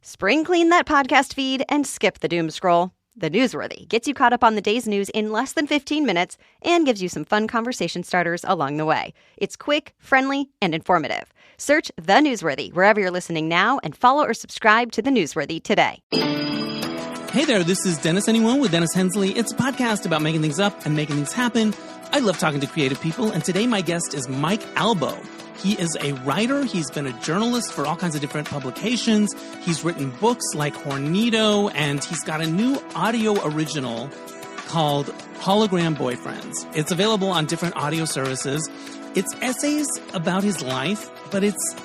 Spring clean that podcast feed and skip the doom scroll. The Newsworthy gets you caught up on the day's news in less than 15 minutes and gives you some fun conversation starters along the way. It's quick, friendly, and informative. Search The Newsworthy wherever you're listening now and follow or subscribe to The Newsworthy today. Hey there, this is Dennis Anyone with Dennis Hensley. It's a podcast about making things up and making things happen. I love talking to creative people, and today my guest is Mike Albo. He is a writer. He's been a journalist for all kinds of different publications. He's written books like Hornito, and he's got a new audio original called Hologram Boyfriends. It's available on different audio services. It's essays about his life, but it's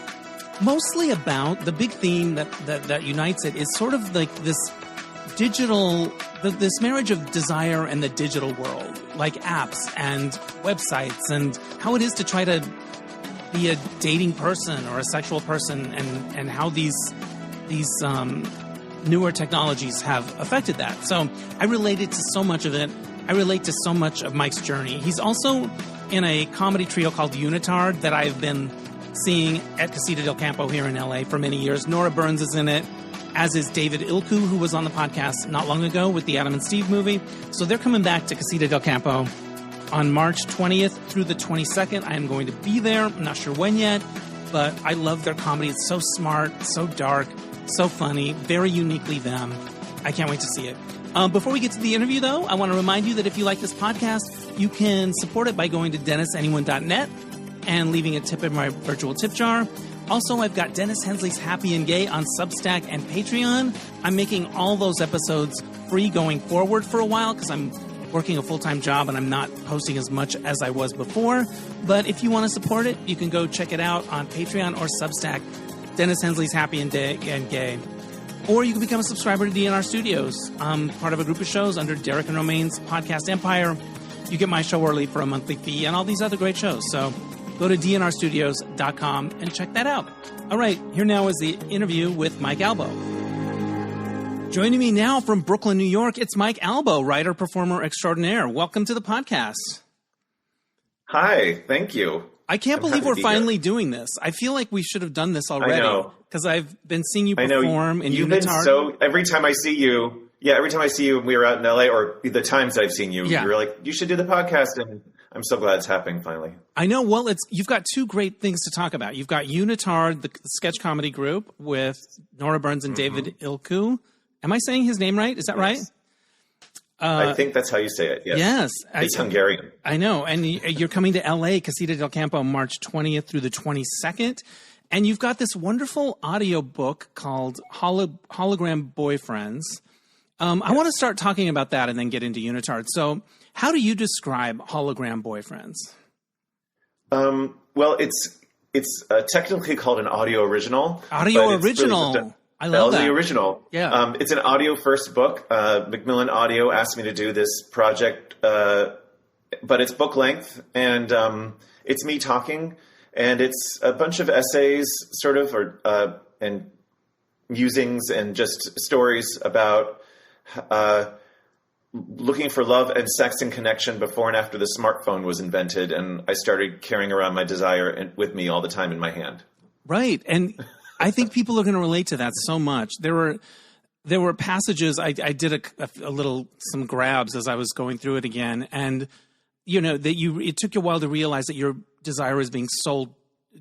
mostly about the big theme that unites it is sort of like this digital, this marriage of desire and the digital world, like apps and websites, and how it is to try to be a dating person or a sexual person, and how these newer technologies have affected that. So I related to so much of it. I relate to so much of Mike's journey. He's also in a comedy trio called Unitard that I've been seeing at Casita del Campo here in LA for many years. Nora Burns is in it, as is David Ilku, who was on the podcast not long ago with the Adam and Steve movie. So they're coming back to Casita del Campo on March 20th through the 22nd. I am going to be there. I'm not sure when yet, but I love their comedy. It's so smart, so dark, so funny, very uniquely them. I can't wait to see it. Before we get to the interview, though, I want to remind you that if you like this podcast, you can support it by going to DennisAnyone.net and leaving a tip in my virtual tip jar. Also, I've got Dennis Hensley's Happy and Gay on Substack and Patreon. I'm making all those episodes free going forward for a while because I'm working a full-time job and I'm not posting as much as I was before. But if you want to support it, you can go check it out on Patreon or Substack, Dennis Hensley's Happy and Gay. Or you can become a subscriber to DNR Studios. I'm part of a group of shows under Derek and Romaine's Podcast Empire. You get my show early for a monthly fee and all these other great shows. So go to dnrstudios.com and check that out. All right, here now is the interview with Mike Albo. Joining me now from Brooklyn, New York, it's Mike Albo, writer, performer extraordinaire. Welcome to the podcast. Hi, thank you. I can't believe we're finally doing this. I feel like we should have done this already. I know. Because I've been seeing you perform in Unitard. So every time I see you, when we were out in LA, or the times that I've seen you, you're like, you should do the podcast, and I'm so glad it's happening finally. I know. Well, you've got two great things to talk about. You've got Unitard, the sketch comedy group with Nora Burns and David Ilku. Am I saying his name right? Is that right? I think that's how you say it, yes. Yes. It's Hungarian. I know. And you're coming to LA, Casita del Campo, March 20th through the 22nd. And you've got this wonderful audio book called Hologram Boyfriends. I want to start talking about that and then get into Unitard. So how do you describe Hologram Boyfriends? Well, it's technically called an audio original. Audio original. Really I love that. The original. Yeah. It's an audio first book. McMilan Audio asked me to do this project, but it's book length, and it's me talking, and it's a bunch of essays, sort of, and musings and just stories about looking for love and sex and connection before and after the smartphone was invented, and I started carrying around my desire with me all the time in my hand. Right, and I think people are going to relate to that so much. There were passages. I did some grabs as I was going through it again, and it took you a while to realize that your desire is being sold,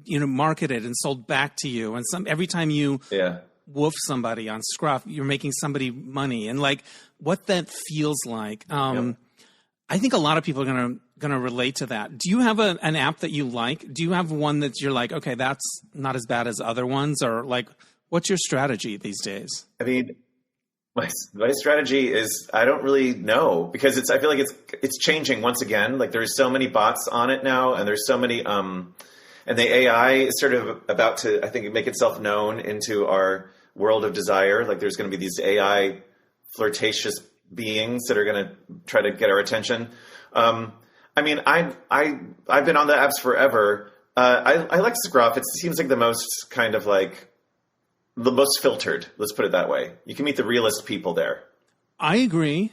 marketed and sold back to you. And every time you woof somebody on Scruff, you're making somebody money, and like what that feels like. I think a lot of people are going to relate to that. Do you have an app that you like? Do you have one that you're like, okay, that's not as bad as other ones? Or like, what's your strategy these days? I mean, my strategy is, I don't really know, because I feel like it's changing once again. Like there's so many bots on it now, and there's so many, and the AI is sort of about to, I think, make itself known into our world of desire. Like there's going to be these AI flirtatious beings that are going to try to get our attention. I mean, I've been on the apps forever. I like Scruff. It seems like the most kind of like the most filtered. Let's put it that way. You can meet the realest people there. I agree.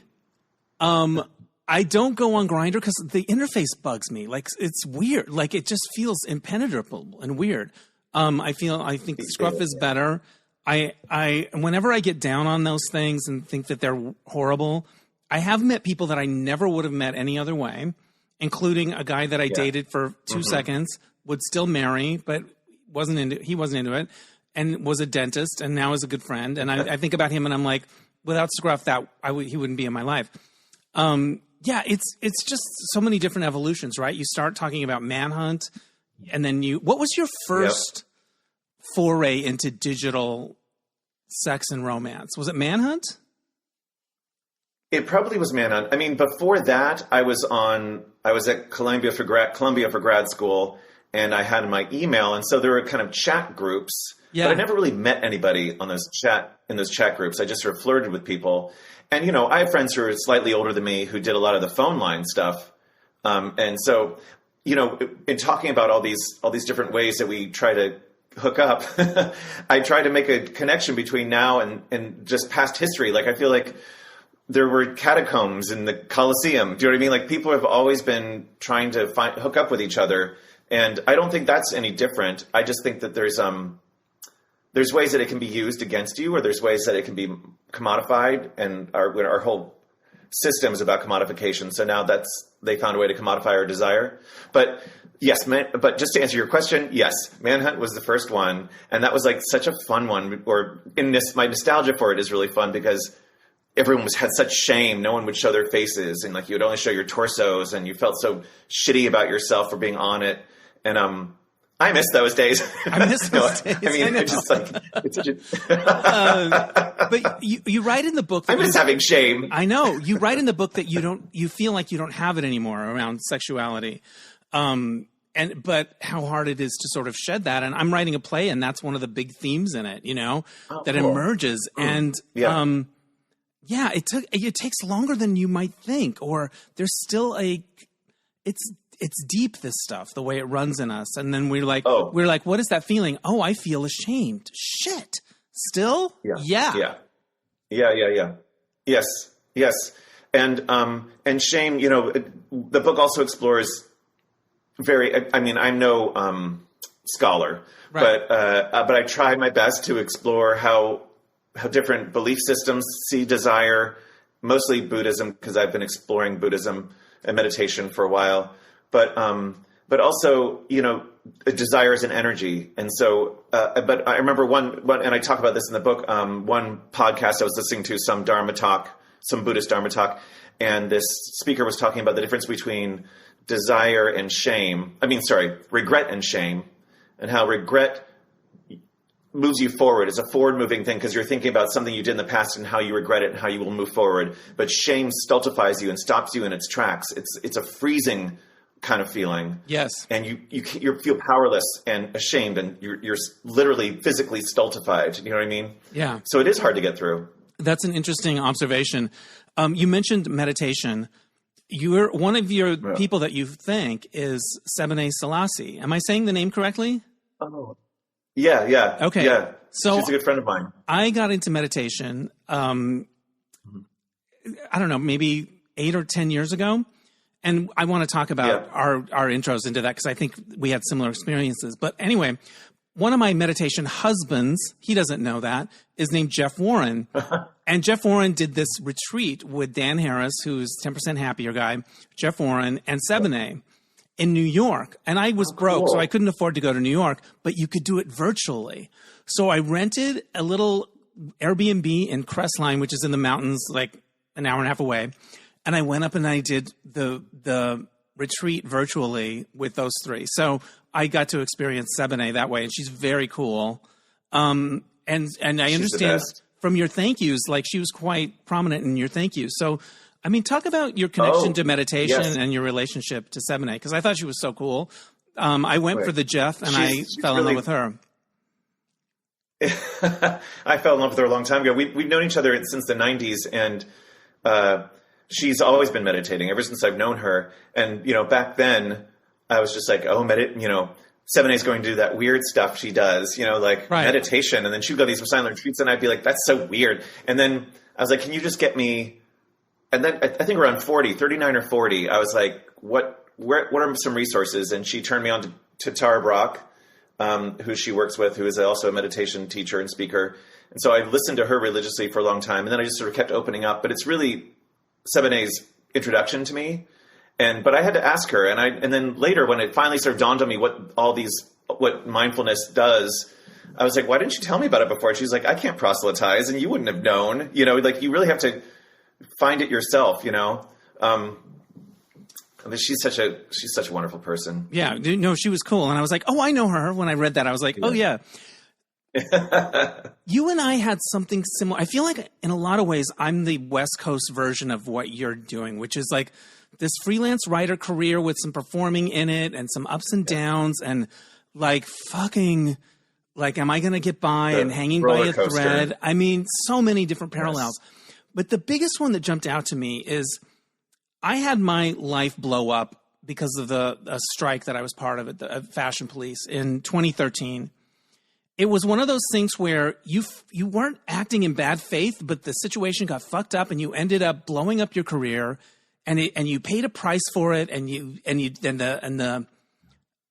I don't go on Grindr because the interface bugs me. Like it's weird. Like it just feels impenetrable and weird. I think Scruff is better. Whenever I get down on those things and think that they're horrible, I have met people that I never would have met any other way, including a guy that I dated for 2 seconds, would still marry, but he wasn't into it, and was a dentist, and now is a good friend. And I think about him, and I'm like, without Scruff, he wouldn't be in my life. It's just so many different evolutions, right? You start talking about Manhunt, and then what was your first foray into digital sex and romance? Was it Manhunt? It probably was Manhunt. I mean, before that, I was at Columbia for grad school, and I had my email, and so there were kind of chat groups. Yeah. But I never really met anybody on those chat groups. I just sort of flirted with people. And, I have friends who are slightly older than me who did a lot of the phone line stuff. And so, in talking about all these different ways that we try to hook up, I try to make a connection between now and just past history. Like, I feel like there were catacombs in the Colosseum. Do you know what I mean? Like, people have always been trying to hook up with each other. And I don't think that's any different. I just think that there's ways that it can be used against you, or there's ways that it can be commodified, and our whole system is about commodification. So now they found a way to commodify our desire. But yes, but just to answer your question, yes, Manhunt was the first one, and that was like such a fun one. Or my nostalgia for it is really fun because everyone had such shame. No one would show their faces, and like you would only show your torsos, and you felt so shitty about yourself for being on it. And I miss those days. I miss those days. I mean, it's just like it's such a. But you write in the book that I miss having shame. I know you write in the book that you feel like you don't have it anymore around sexuality, but how hard it is to sort of shed that. And I'm writing a play, and that's one of the big themes in it. That emerges, and it takes longer than you might think, or there's still it's deep, this stuff, the way it runs in us. And then we're like, what is that feeling? Oh, I feel ashamed. Shit. Still? Yeah. Yes. And shame, the book also explores I'm no scholar, right. But I try my best to explore how different belief systems see desire, mostly Buddhism, because I've been exploring Buddhism and meditation for a while. But also, desire is an energy. And so, but I remember one, and I talk about this in the book, one podcast I was listening to, some Buddhist Dharma talk, and this speaker was talking about the difference between desire and regret and shame, and how regret moves you forward. It's a forward-moving thing because you're thinking about something you did in the past and how you regret it and how you will move forward. But shame stultifies you and stops you in its tracks. It's a freezing kind of feeling. Yes. And you feel powerless and ashamed, and you're literally physically stultified. You know what I mean? Yeah. So it is hard to get through. That's an interesting observation. You mentioned meditation. One of your people that you think is Sebene Selassie. Am I saying the name correctly? Oh, yeah. Okay. Yeah. So she's a good friend of mine. I got into meditation, I don't know, maybe 8 or 10 years ago. And I want to talk about our intros into that because I think we had similar experiences. But anyway, one of my meditation husbands, he doesn't know that, is named Jeff Warren. And Jeff Warren did this retreat with Dan Harris, who's 10% Happier guy, Jeff Warren, and Sebene in New York. And I was broke, so I couldn't afford to go to New York, but you could do it virtually. So I rented a little Airbnb in Crestline, which is in the mountains, like an hour and a half away. And I went up and I did the retreat virtually with those three. So I got to experience Sebene that way, and she's very cool. And I understand from your thank yous, like she was quite prominent in your thank yous. So, I mean, talk about your connection to meditation and your relationship to Sebene, because I thought she was so cool. I went for the Jeff, and I fell in love with her. I fell in love with her a long time ago. We've known each other since the 90s, and she's always been meditating ever since I've known her. And, back then I was just like, Sebene's going to do that weird stuff she does, meditation. And then she'd go to these silent retreats and I'd be like, that's so weird. And then I was like, can you just get me? And then I think around 39 or 40, I was like, what are some resources? And she turned me on to Tara Brach, who she works with, who is also a meditation teacher and speaker. And so I listened to her religiously for a long time, and then I just sort of kept opening up. But it's really Sebene's introduction to me. But I had to ask her, and then later when it finally sort of dawned on me what mindfulness does, I was like, why didn't you tell me about it before? And she's like, I can't proselytize, and you wouldn't have known. Like you really have to find it yourself. But she's such a wonderful person. Yeah, no, she was cool, and I was like, oh, I know her. When I read that, I was like, oh yeah. You and I had something similar. I feel like in a lot of ways, I'm the West Coast version of what you're doing, which is like this freelance writer career with some performing in it and some ups and downs and like fucking like, am I going to get by and hanging by a thread? I mean, so many different parallels. Yes. But the biggest one that jumped out to me is I had my life blow up because of a strike that I was part of at the Fashion Police in 2013. It was one of those things where you weren't acting in bad faith, but the situation got fucked up and you ended up blowing up your career, and you paid a price for it, and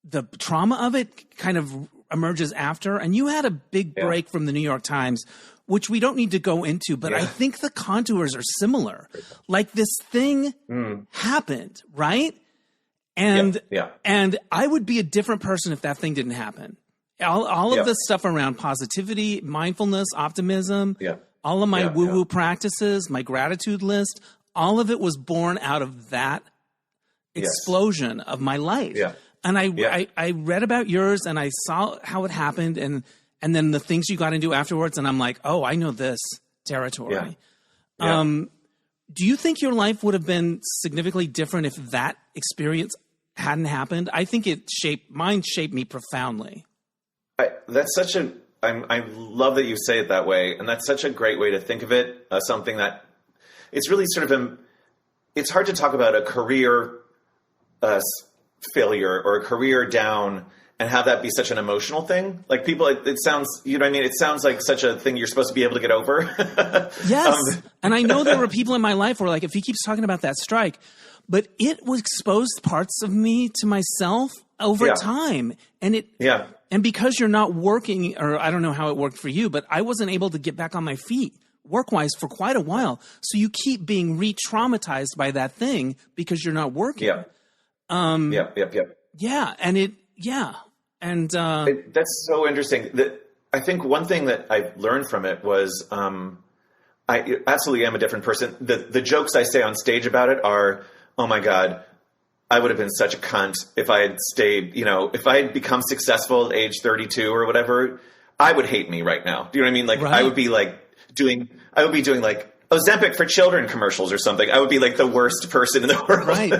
the trauma of it kind of emerges after. And you had a big break from the New York Times, which we don't need to go into, but I think the contours are similar. Like this thing happened, right? And and I would be a different person if that thing didn't happen. All of the stuff around positivity, mindfulness, optimism, all of my woo-woo practices, my gratitude list, all of it was born out of that explosion of my life. And I read about yours, and I saw how it happened, and then the things you got into afterwards, and I'm like, oh, I know this territory. Do you think your life would have been significantly different if that experience hadn't happened? I think mine shaped me profoundly. I love that you say it that way, and that's such a great way to think of it. Something that it's really sort of it's hard to talk about a career failure or a career down and have that be such an emotional thing. Like people, it sounds, you know what I mean? It sounds like such a thing you're supposed to be able to get over. Yes. And I know there were people in my life where like, if he keeps talking about that strike, but it exposed parts of me to myself over time. And and because you're not working, or I don't know how it worked for you, but I wasn't able to get back on my feet work-wise for quite a while. So you keep being re-traumatized by that thing because you're not working. And that's so interesting. I think one thing that I learned from it was I absolutely am a different person. The jokes I say on stage about it are, oh my God, I would have been such a cunt if I had stayed, if I had become successful at age 32 or whatever, I would hate me right now. Do you know what I mean? Like I would be doing like Ozempic for children commercials or something. I would be like the worst person in the world. Right.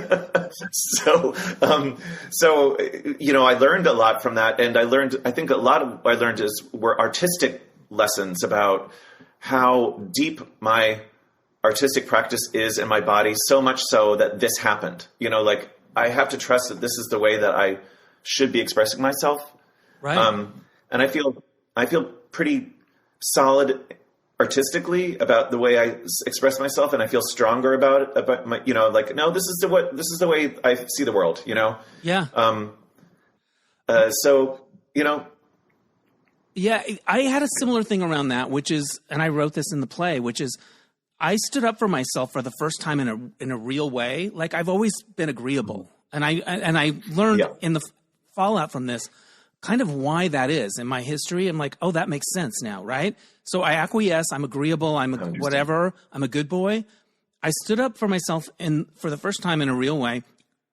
So, I learned a lot from that. And I think a lot of what I learned were artistic lessons about how deep my artistic practice is in my body, so much so that this happened. Like I have to trust that this is the way that I should be expressing myself. Right. And I feel pretty solid artistically about the way I express myself, and I feel stronger about it. About my, no, this is the way I see the world. Yeah. Yeah, I had a similar thing around that, which is, and I wrote this in the play, which is, I stood up for myself for the first time in a real way. Like I've always been agreeable, and I learned in the fallout from this kind of why that is in my history. I'm like, oh, that makes sense now, right? So I acquiesce. I'm agreeable. I'm whatever. I'm a good boy. I stood up for myself for the first time in a real way.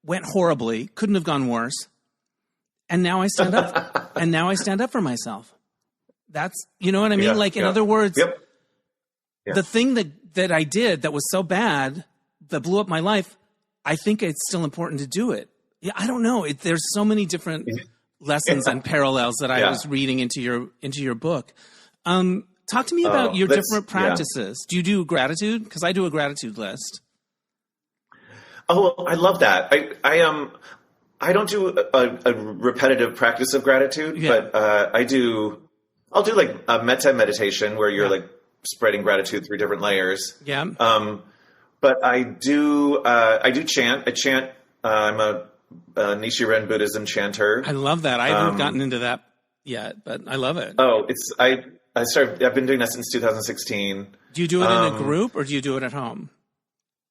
Went horribly. Couldn't have gone worse. And now I stand up. And now I stand up for myself. That's, you know what I mean? In other words, the thing that I did that was so bad, that blew up my life, I think it's still important to do it. Yeah, I don't know. There's so many different lessons and parallels that I was reading into your book. Talk to me about your different practices. Do you do gratitude? Because I do a gratitude list. Oh, well, I love that. I don't do a repetitive practice of gratitude, but I'll do like a metta meditation where you're like spreading gratitude through different layers. Yeah. But I do chant. I chant. I'm a Nichiren Buddhism chanter. I love that. I haven't gotten into that yet, but I love it. Oh, I've been doing that since 2016. Do you do it in a group or do you do it at home?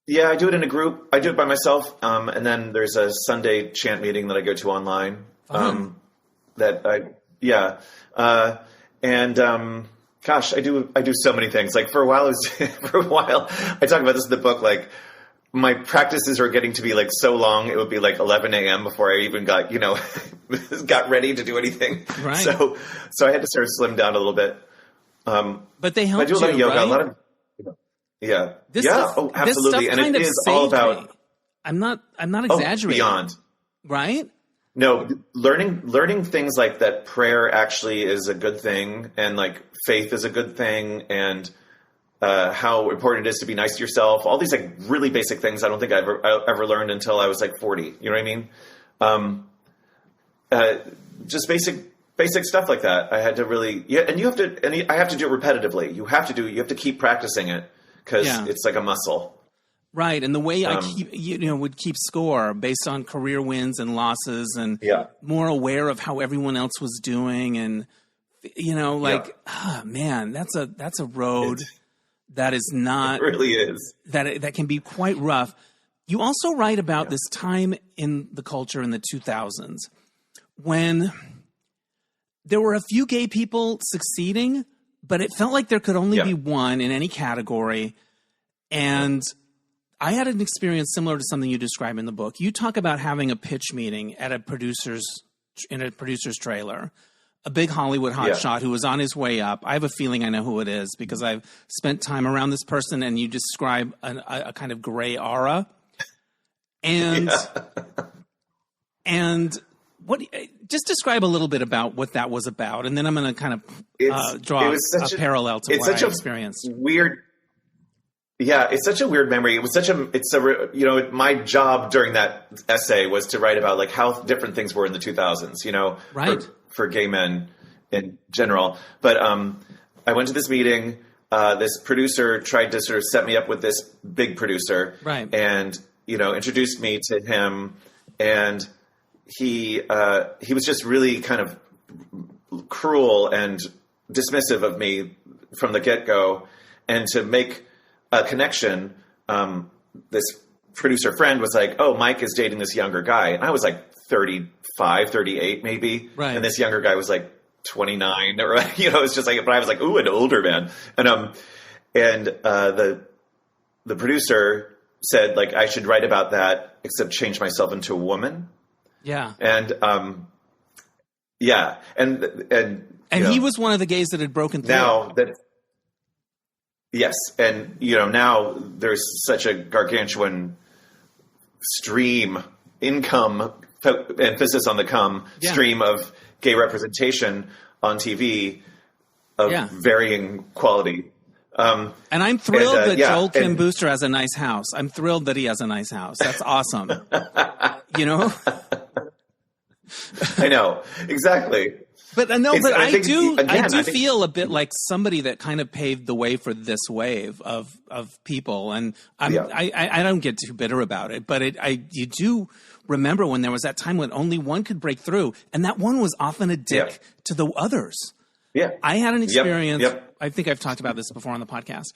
Yeah, I do it in a group. I do it by myself. And then there's a Sunday chant meeting that I go to online. Gosh, I do so many things. Like for a while, I talk about this in the book, like my practices were getting to be like so long. It would be like 11 a.m. before I even got, got ready to do anything. Right. So I had to sort of slim down a little bit. But they help I do a lot of yoga, right? a lot of, absolutely. This and it is all about, me. I'm not exaggerating. Beyond. Right? No, learning things like that prayer actually is a good thing, and like faith is a good thing, and how important it is to be nice to yourself. All these like really basic things I don't think I ever learned until I was like 40. You know what I mean? Just basic stuff like that. I had to really, I have to do it repetitively. You have to keep practicing it because it's like a muscle. Right, and the way I would keep score based on career wins and losses, and more aware of how everyone else was doing, and man, that's a road that is not. It really is that can be quite rough. You also write about this time in the culture in the 2000s when there were a few gay people succeeding, but it felt like there could only be one in any category, and I had an experience similar to something you describe in the book. You talk about having a pitch meeting at in a producer's trailer, a big Hollywood hotshot who was on his way up. I have a feeling I know who it is because I've spent time around this person, and you describe a kind of gray aura. And what? Just describe a little bit about what that was about, and then I'm going to kind of draw a parallel to what I experienced. Weird. Yeah, it's such a weird memory. My job during that essay was to write about like how different things were in the 2000s, right. for gay men in general. But I went to this meeting. This producer tried to sort of set me up with this big producer, right? And introduced me to him, and he was just really kind of cruel and dismissive of me from the get-go, and to make a connection, this producer friend was like, oh, Mike is dating this younger guy. And I was like 35, 38 maybe. Right. And this younger guy was like 29 or, it's just like, but I was like, ooh, an older man. And the producer said like, I should write about that, except change myself into a woman. Yeah. And, and he was one of the gays that had broken through. Now that, yes, and now there's such a gargantuan emphasis on the stream of gay representation on TV of varying quality. And I'm thrilled that Joel Kim Booster has a nice house. I'm thrilled that he has a nice house. That's awesome. I know, exactly. But I do feel a bit like somebody that kind of paved the way for this wave of people, and I don't get too bitter about it. But you do remember when there was that time when only one could break through, and that one was often a dick to the others. Yeah, I had an experience. I think I've talked about this before on the podcast.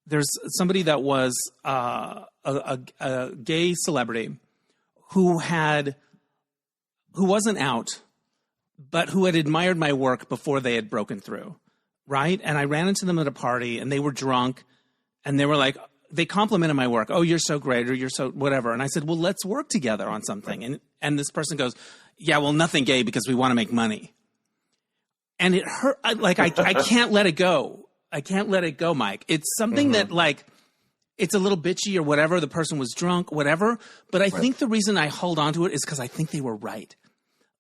There's somebody that was a gay celebrity who wasn't out, but who had admired my work before they had broken through, right? And I ran into them at a party, and they were drunk, and they were like, they complimented my work. Oh, you're so great, or you're so whatever. And I said, well, let's work together on something. And this person goes, yeah, well, nothing gay because we want to make money. And it hurt. I can't let it go. I can't let it go, Mike. It's something that like, it's a little bitchy or whatever. The person was drunk, whatever. But I think the reason I hold on to it is because I think they were right.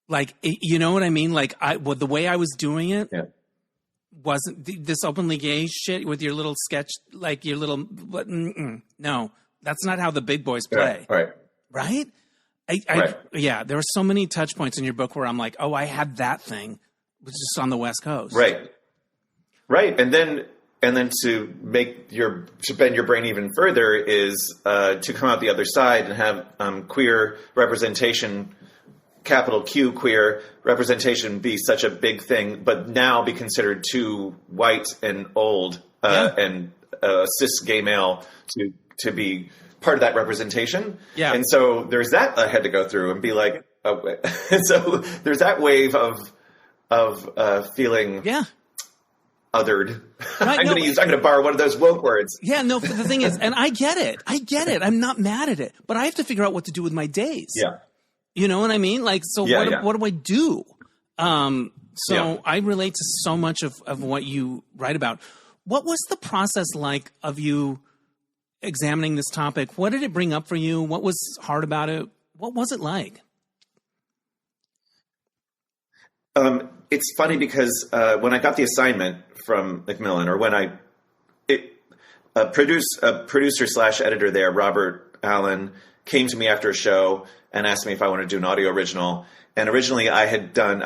Like, you know what I mean? Like, the way I was doing it wasn't this openly gay shit with your little sketch, like your little. No, that's not how the big boys play. Right? Yeah, there were so many touch points in your book where I'm like, oh, I had that thing, which is on the West Coast. Right. And then to bend your brain even further is to come out the other side and have queer representation capital Q queer representation be such a big thing, but now be considered too white and old and cis gay male to be part of that representation. Yeah. And so there's that I had to go through and be like, oh. And so there's that wave of feeling othered. Right, I'm going to borrow one of those woke words. Yeah, no, the thing is, and I get it. I'm not mad at it, but I have to figure out what to do with my days. Yeah. You know what I mean? Like, so what do I do? I relate to so much of what you write about. What was the process like of you examining this topic? What did it bring up for you? What was hard about it? What was it like? It's funny because when I got the assignment from McMilan, or when a producer/editor there, Robert Allen, came to me after a show and asked me if I wanted to do an audio original. And originally I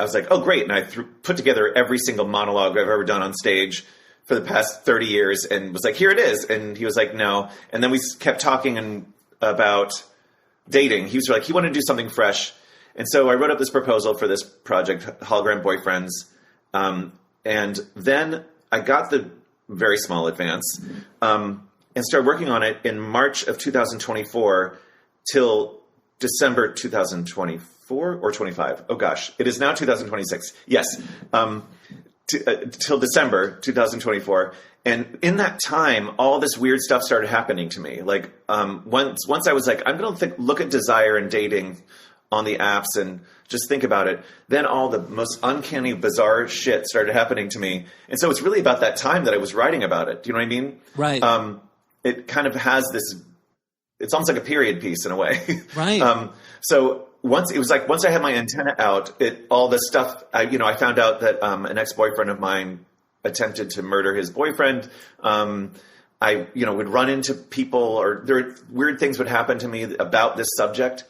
was like, oh, great. And I put together every single monologue I've ever done on stage for the past 30 years and was like, here it is. And he was like, no. And then we kept talking about dating. He was like, he wanted to do something fresh. And so I wrote up this proposal for this project, Hologram Boyfriends. And then I got the very small advance and started working on it in March of 2024 till December 2024 or 25. Oh, gosh. It is now 2026. Yes. Till December 2024. And in that time, all this weird stuff started happening to me. Like once I was like, I'm going to look at desire and dating on the apps and just think about it. Then all the most uncanny, bizarre shit started happening to me. And so it's really about that time that I was writing about it. Do you know what I mean? Right. It kind of has this, it's almost like a period piece in a way. Right. So once I had my antenna out, all this stuff, I found out that an ex-boyfriend of mine attempted to murder his boyfriend. I would run into people, or weird things would happen to me about this subject.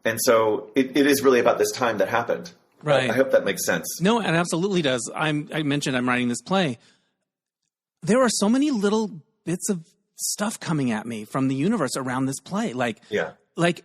And so it is really about this time that happened. Right. I hope that makes sense. No, it absolutely does. I mentioned I'm writing this play. There are so many little bits of stuff coming at me from the universe around this play. Like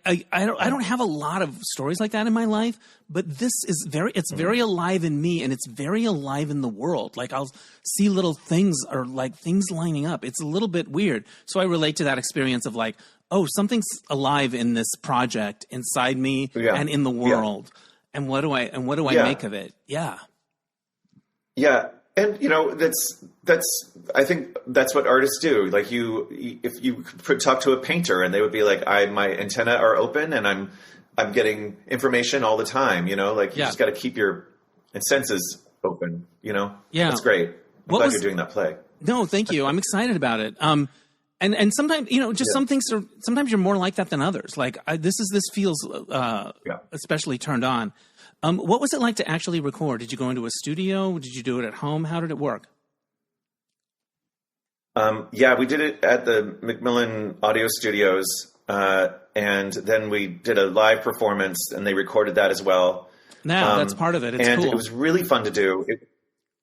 I don't have a lot of stories like that in my life, but this is very alive in me, and it's very alive in the world. Like I'll see little things, or like things lining up. It's a little bit weird. So I relate to that experience of like, oh, something's alive in this project inside me and in the world. Yeah. And what do I make of it? Yeah. Yeah. And I think that's what artists do. Like if you could talk to a painter and they would be like, my antenna are open and I'm getting information all the time, like you just got to keep your senses open, Yeah. That's great. I'm glad you're doing that play. No, thank you. I'm excited about it. And sometimes, some things sometimes you're more like that than others. Like this feels especially turned on. What was it like to actually record? Did you go into a studio? Did you do it at home? How did it work? We did it at the McMilan Audio Studios. And then we did a live performance and they recorded that as well. That's part of it. It's cool. It was really fun to do.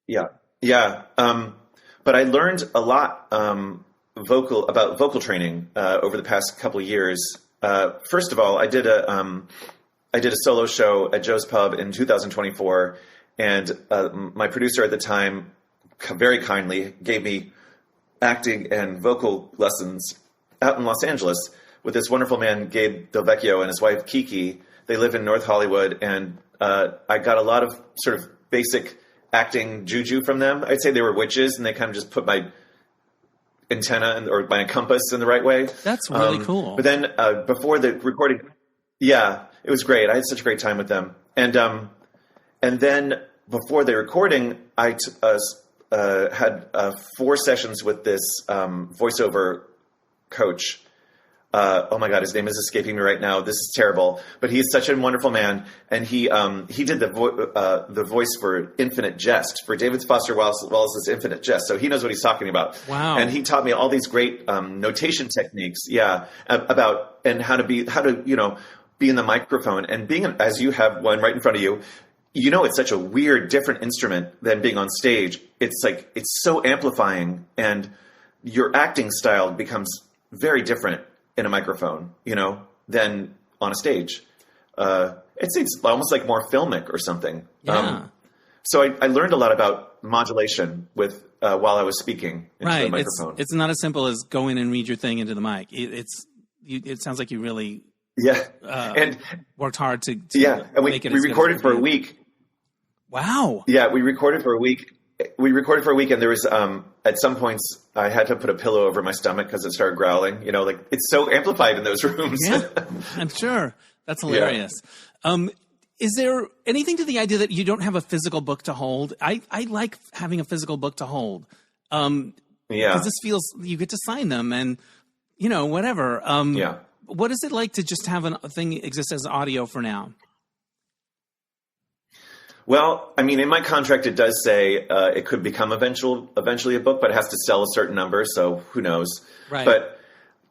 But I learned a lot, about vocal training, over the past couple of years. First of all, I did a solo show at Joe's Pub in 2024, and my producer at the time very kindly gave me acting and vocal lessons out in Los Angeles with this wonderful man, Gabe Del Vecchio, and his wife, Kiki. They live in North Hollywood, and I got a lot of sort of basic acting juju from them. I'd say they were witches, and they kind of just put my antenna or my compass in the right way. That's really cool. But then before the recording, it was great. I had such a great time with them. And then before the recording, I had 4 sessions with this voiceover coach. Oh my God, his name is escaping me right now. This is terrible, but he is such a wonderful man. And he did the voice for Infinite Jest, for David Foster Wallace's Infinite Jest. So he knows what he's talking about. Wow. And he taught me all these great notation techniques. About and how to be in the microphone, and being as you have one right in front of you. It's such a weird, different instrument than being on stage. It's like, it's so amplifying, and your acting style becomes very different in a microphone, than on a stage. it's almost like more filmic or something. Yeah. So I learned a lot about modulation with while I was speaking into the microphone. It's not as simple as go in and read your thing into the mic. It sounds like you really and worked hard to and make it. We recorded for a week. Wow. Yeah, we recorded for a week. And there was at some points I had to put a pillow over my stomach because it started growling. You know, like it's so amplified in those rooms. Yeah, I'm sure. That's hilarious. Yeah. Is there anything to the idea that you don't have a physical book to hold? I like having a physical book to hold. Because this feels, you get to sign them and, you know, whatever. What is it like to just have a thing exist as audio for now? Well, I mean, in my contract, it does say it could become eventually a book, but it has to sell a certain number. So who knows? Right. But,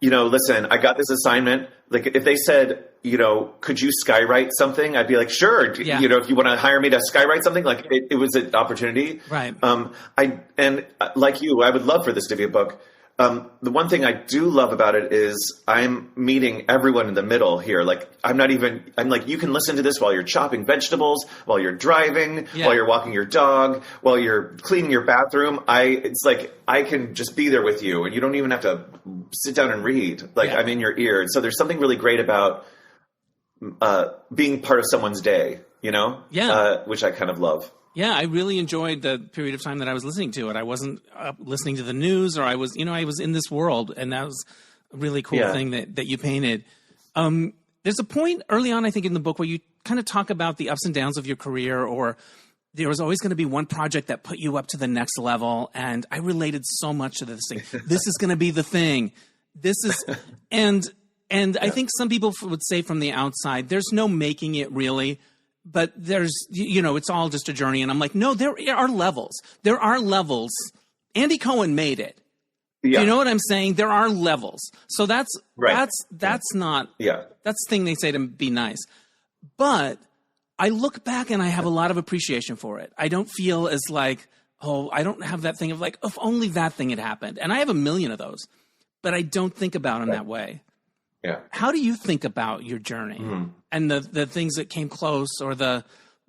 you know, listen, I got this assignment. Like if they said, you know, could you skywrite something? I'd be like, sure. Yeah. You know, if you want to hire me to skywrite something, like it was an opportunity. Right. Like you, I would love for this to be a book. The one thing I do love about it is I'm meeting everyone in the middle here. Like I'm like, you can listen to this while you're chopping vegetables, while you're driving, while you're walking your dog, while you're cleaning your bathroom. It's like, I can just be there with you and you don't even have to sit down and read. Like I'm in your ear. And so there's something really great about being part of someone's day, you know? Yeah. Which I kind of love. Yeah, I really enjoyed the period of time that I was listening to it. I wasn't listening to the news, or I was in this world, and that was a really cool thing that you painted. There's a point early on, I think, in the book where you kind of talk about the ups and downs of your career, or there was always going to be one project that put you up to the next level, and I related so much to this thing. This is going to be the thing. This is, and I think some people would say from the outside, there's no making it really. But there's, you know, it's all just a journey. And I'm like, no, there are levels. There are levels. Andy Cohen made it. Yeah. You know what I'm saying? There are levels. So that's not, that's the thing they say to be nice. But I look back and I have a lot of appreciation for it. I don't feel as like, oh, I don't have that thing of like, if only that thing had happened. And I have a million of those, but I don't think about them that way. Yeah. How do you think about your journey and the things that came close, or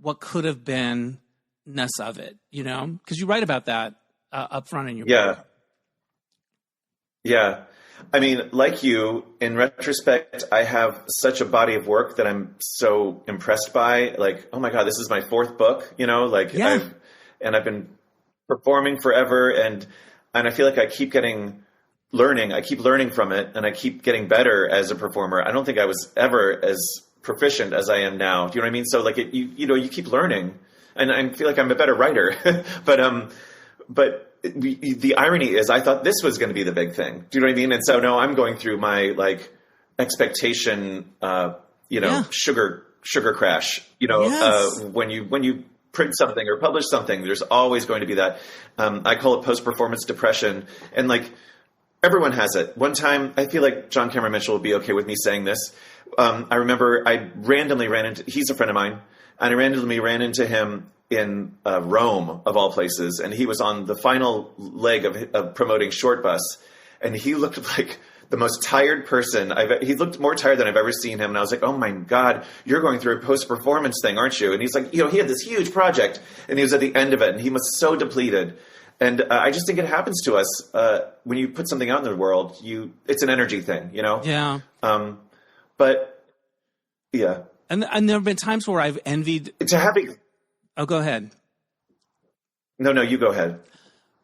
what could have been-ness of it, you know? Because you write about that up front in your book. Yeah. I mean, like you, in retrospect, I have such a body of work that I'm so impressed by. Like, oh my God, this is my fourth book, you know? Like, I've been performing forever, and I feel like I keep learning from it, and I keep getting better as a performer. I don't think I was ever as proficient as I am now. Do you know what I mean? So like you keep learning, and I feel like I'm a better writer, but the irony is I thought this was going to be the big thing. Do you know what I mean? And so now I'm going through my like expectation, sugar crash, when you print something or publish something, there's always going to be that, I call it post-performance depression. And like, everyone has it. One time, I feel like John Cameron Mitchell will be okay with me saying this. I remember I randomly he's a friend of mine, and I randomly ran into him in Rome, of all places, and he was on the final leg of promoting Short Bus, and he looked like the most tired person. He looked more tired than I've ever seen him, and I was like, oh my God, you're going through a post-performance thing, aren't you? And he's like, he had this huge project, and he was at the end of it, and he was so depleted. And I just think it happens to us when you put something out in the world. It's an energy thing, you know. Yeah. But yeah. And there have been times where I've envied. Oh, go ahead. No, you go ahead.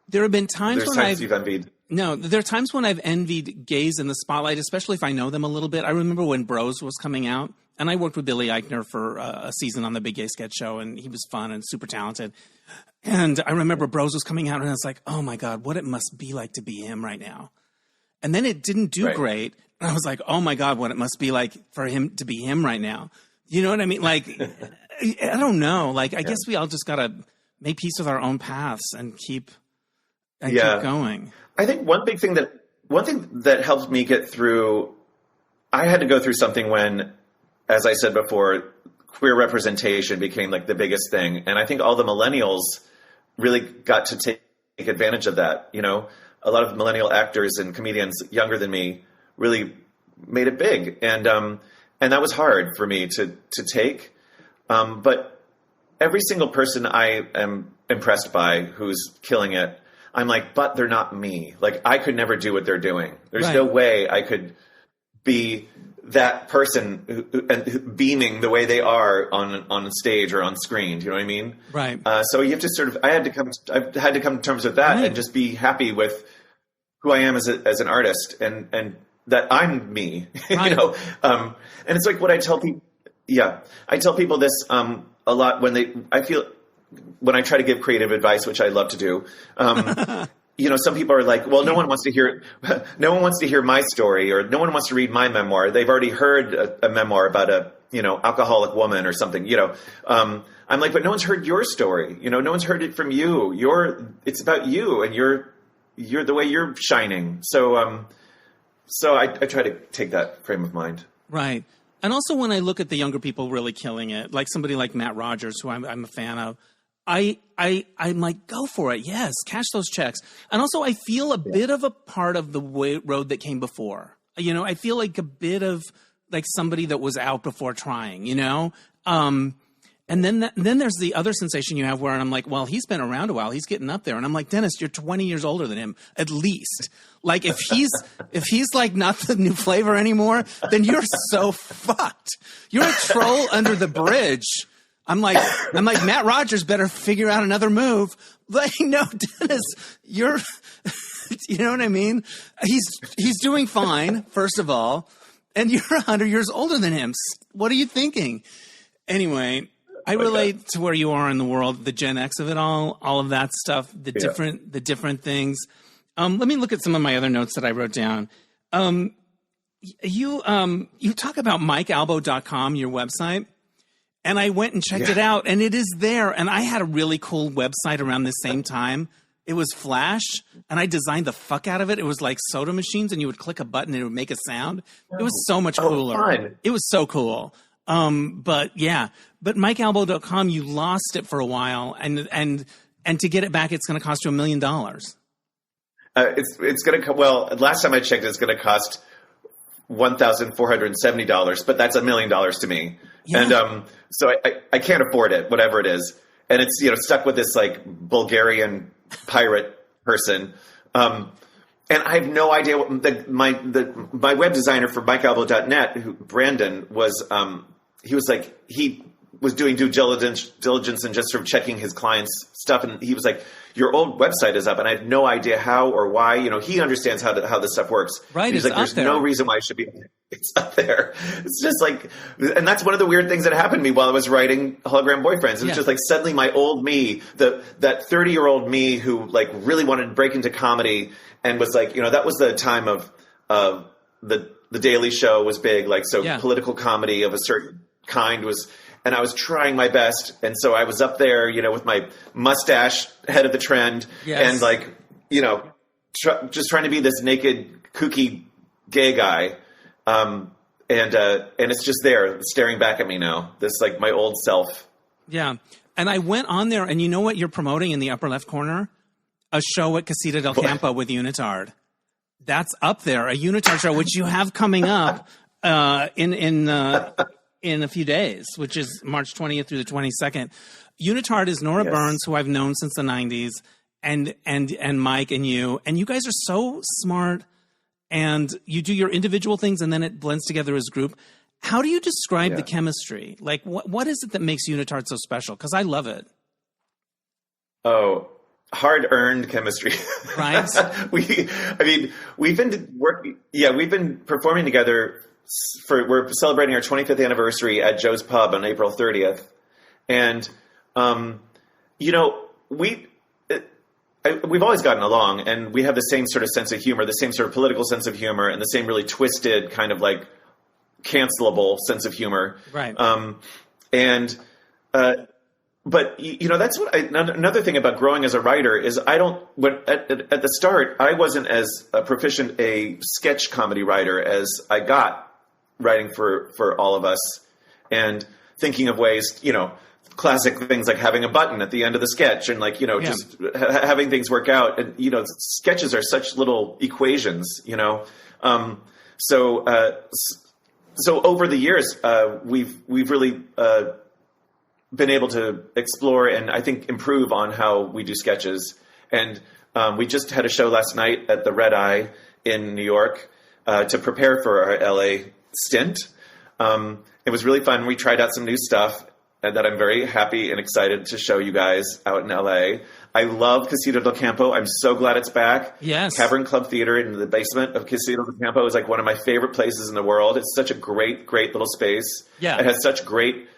There have been times you've envied. No, there are times when I've envied gays in the spotlight, especially if I know them a little bit. I remember when Bros was coming out, and I worked with Billy Eichner for a season on the Big Gay Sketch Show, and he was fun and super talented. And I remember Bros was coming out, and I was like, oh my God, what it must be like to be him right now. And then it didn't do great. And I was like, oh my God, what it must be like for him to be him right now. You know what I mean? Like, I don't know. Like, I guess we all just got to make peace with our own paths and keep going. I think one thing that helped me get through, I had to go through something when, as I said before, queer representation became like the biggest thing. And I think all the millennials really got to take advantage of that. You know, a lot of millennial actors and comedians younger than me really made it big. And and that was hard for me to take. But every single person I am impressed by who's killing it, I'm like, but they're not me. Like, I could never do what they're doing. There's no way I could be that person beaming the way they are on stage or on screen. Do you know what I mean? Right. So you have to I've had to come to terms with that and just be happy with who I am as an artist and that I'm me, Right. And it's like what I tell people. Yeah. I tell people this, a lot when I try to give creative advice, which I love to do. Some people are like, well, no one wants to hear my story, or no one wants to read my memoir. They've already heard a memoir about a alcoholic woman or something, I'm like, but no one's heard your story. No one's heard it from you. It's about you, and you're the way you're shining. So I try to take that frame of mind. Right. And also when I look at the younger people really killing it, like somebody like Matt Rogers, who I'm a fan of, I'm like, go for it. Yes, cash those checks. And also I feel a bit of a part of the road that came before. I feel like a bit of like somebody that was out before trying, and then there's the other sensation you have where I'm like, well, he's been around a while. He's getting up there. And I'm like, Dennis, you're 20 years older than him, at least. Like, if he's like not the new flavor anymore, then you're so fucked. You're a troll under the bridge. I'm like, Matt Rogers better figure out another move. Like, no, Dennis, you know what I mean? He's doing fine, first of all. And you're 100 years older than him. What are you thinking? Anyway, I relate to where you are in the world, the Gen X of it all of that stuff, the different things. Let me look at some of my other notes that I wrote down. You talk about MikeAlbo.com, your website, and I went and checked it out, and it is there. And I had a really cool website around the same time. It was Flash, and I designed the fuck out of it. It was like soda machines, and you would click a button, and it would make a sound. It was so much cooler. Fun. It was so cool. But MikeAlbo.com, you lost it for a while, and to get it back, it's going to cost you $1 million. It's going to last time I checked, it's going to cost $1,470, but that's $1 million to me. Yeah. And so I can't afford it, whatever it is. And it's stuck with this like Bulgarian pirate person. And I have no idea what my web designer for MikeAlbo.net, Brandon, was. He was doing due diligence and just sort of checking his clients' stuff, and he was like, "Your old website is up," and I have no idea how or why. He understands how this stuff works. Right? He's like, "There's no reason why it should be." It's up there. It's just like, and that's one of the weird things that happened to me while I was writing Hologram Boyfriends. It was just like suddenly my old me, that 30-year-old me who like really wanted to break into comedy and was like, that was the time of the Daily Show was big, like political comedy of a certain kind was, and I was trying my best, and so I was up there, with my mustache, head of the trend, and like, just trying to be this naked, kooky, gay guy, and it's just there, staring back at me now. This like my old self. Yeah, and I went on there, and you know what you're promoting in the upper left corner? A show at Casita del Campo with Unitard. That's up there, a Unitard show, which you have coming up in a few days, which is March 20th through the 22nd. Unitard is Nora Burns, who I've known since the 90s, and Mike and you guys are so smart, and you do your individual things, and then it blends together as a group. How do you describe the chemistry? Like, what is it that makes Unitard so special? Because I love it. Oh, hard-earned chemistry. Right? We've been performing together. We're celebrating our 25th anniversary at Joe's Pub on April 30th. And, we've always gotten along, and we have the same sort of sense of humor, the same sort of political sense of humor, and the same really twisted kind of like cancelable sense of humor. Right. But that's what another thing about growing as a writer is at the start, I wasn't as proficient a sketch comedy writer as I got writing for all of us, and thinking of ways, classic things like having a button at the end of the sketch, and like, just having things work out. And, sketches are such little equations, so over the years, we've really been able to explore and I think improve on how we do sketches. And we just had a show last night at the Red Eye in New York to prepare for our LA stint. It was really fun. We tried out some new stuff that I'm very happy and excited to show you guys out in LA. I love Casita del Campo. I'm so glad it's back. Yes. Cavern Club Theater in the basement of Casita del Campo is like one of my favorite places in the world. It's such a great, great little space. Yeah. It has such great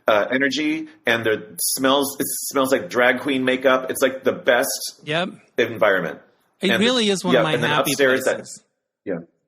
energy, and it smells like drag queen makeup. It's like the best environment. It really is one of my happy places.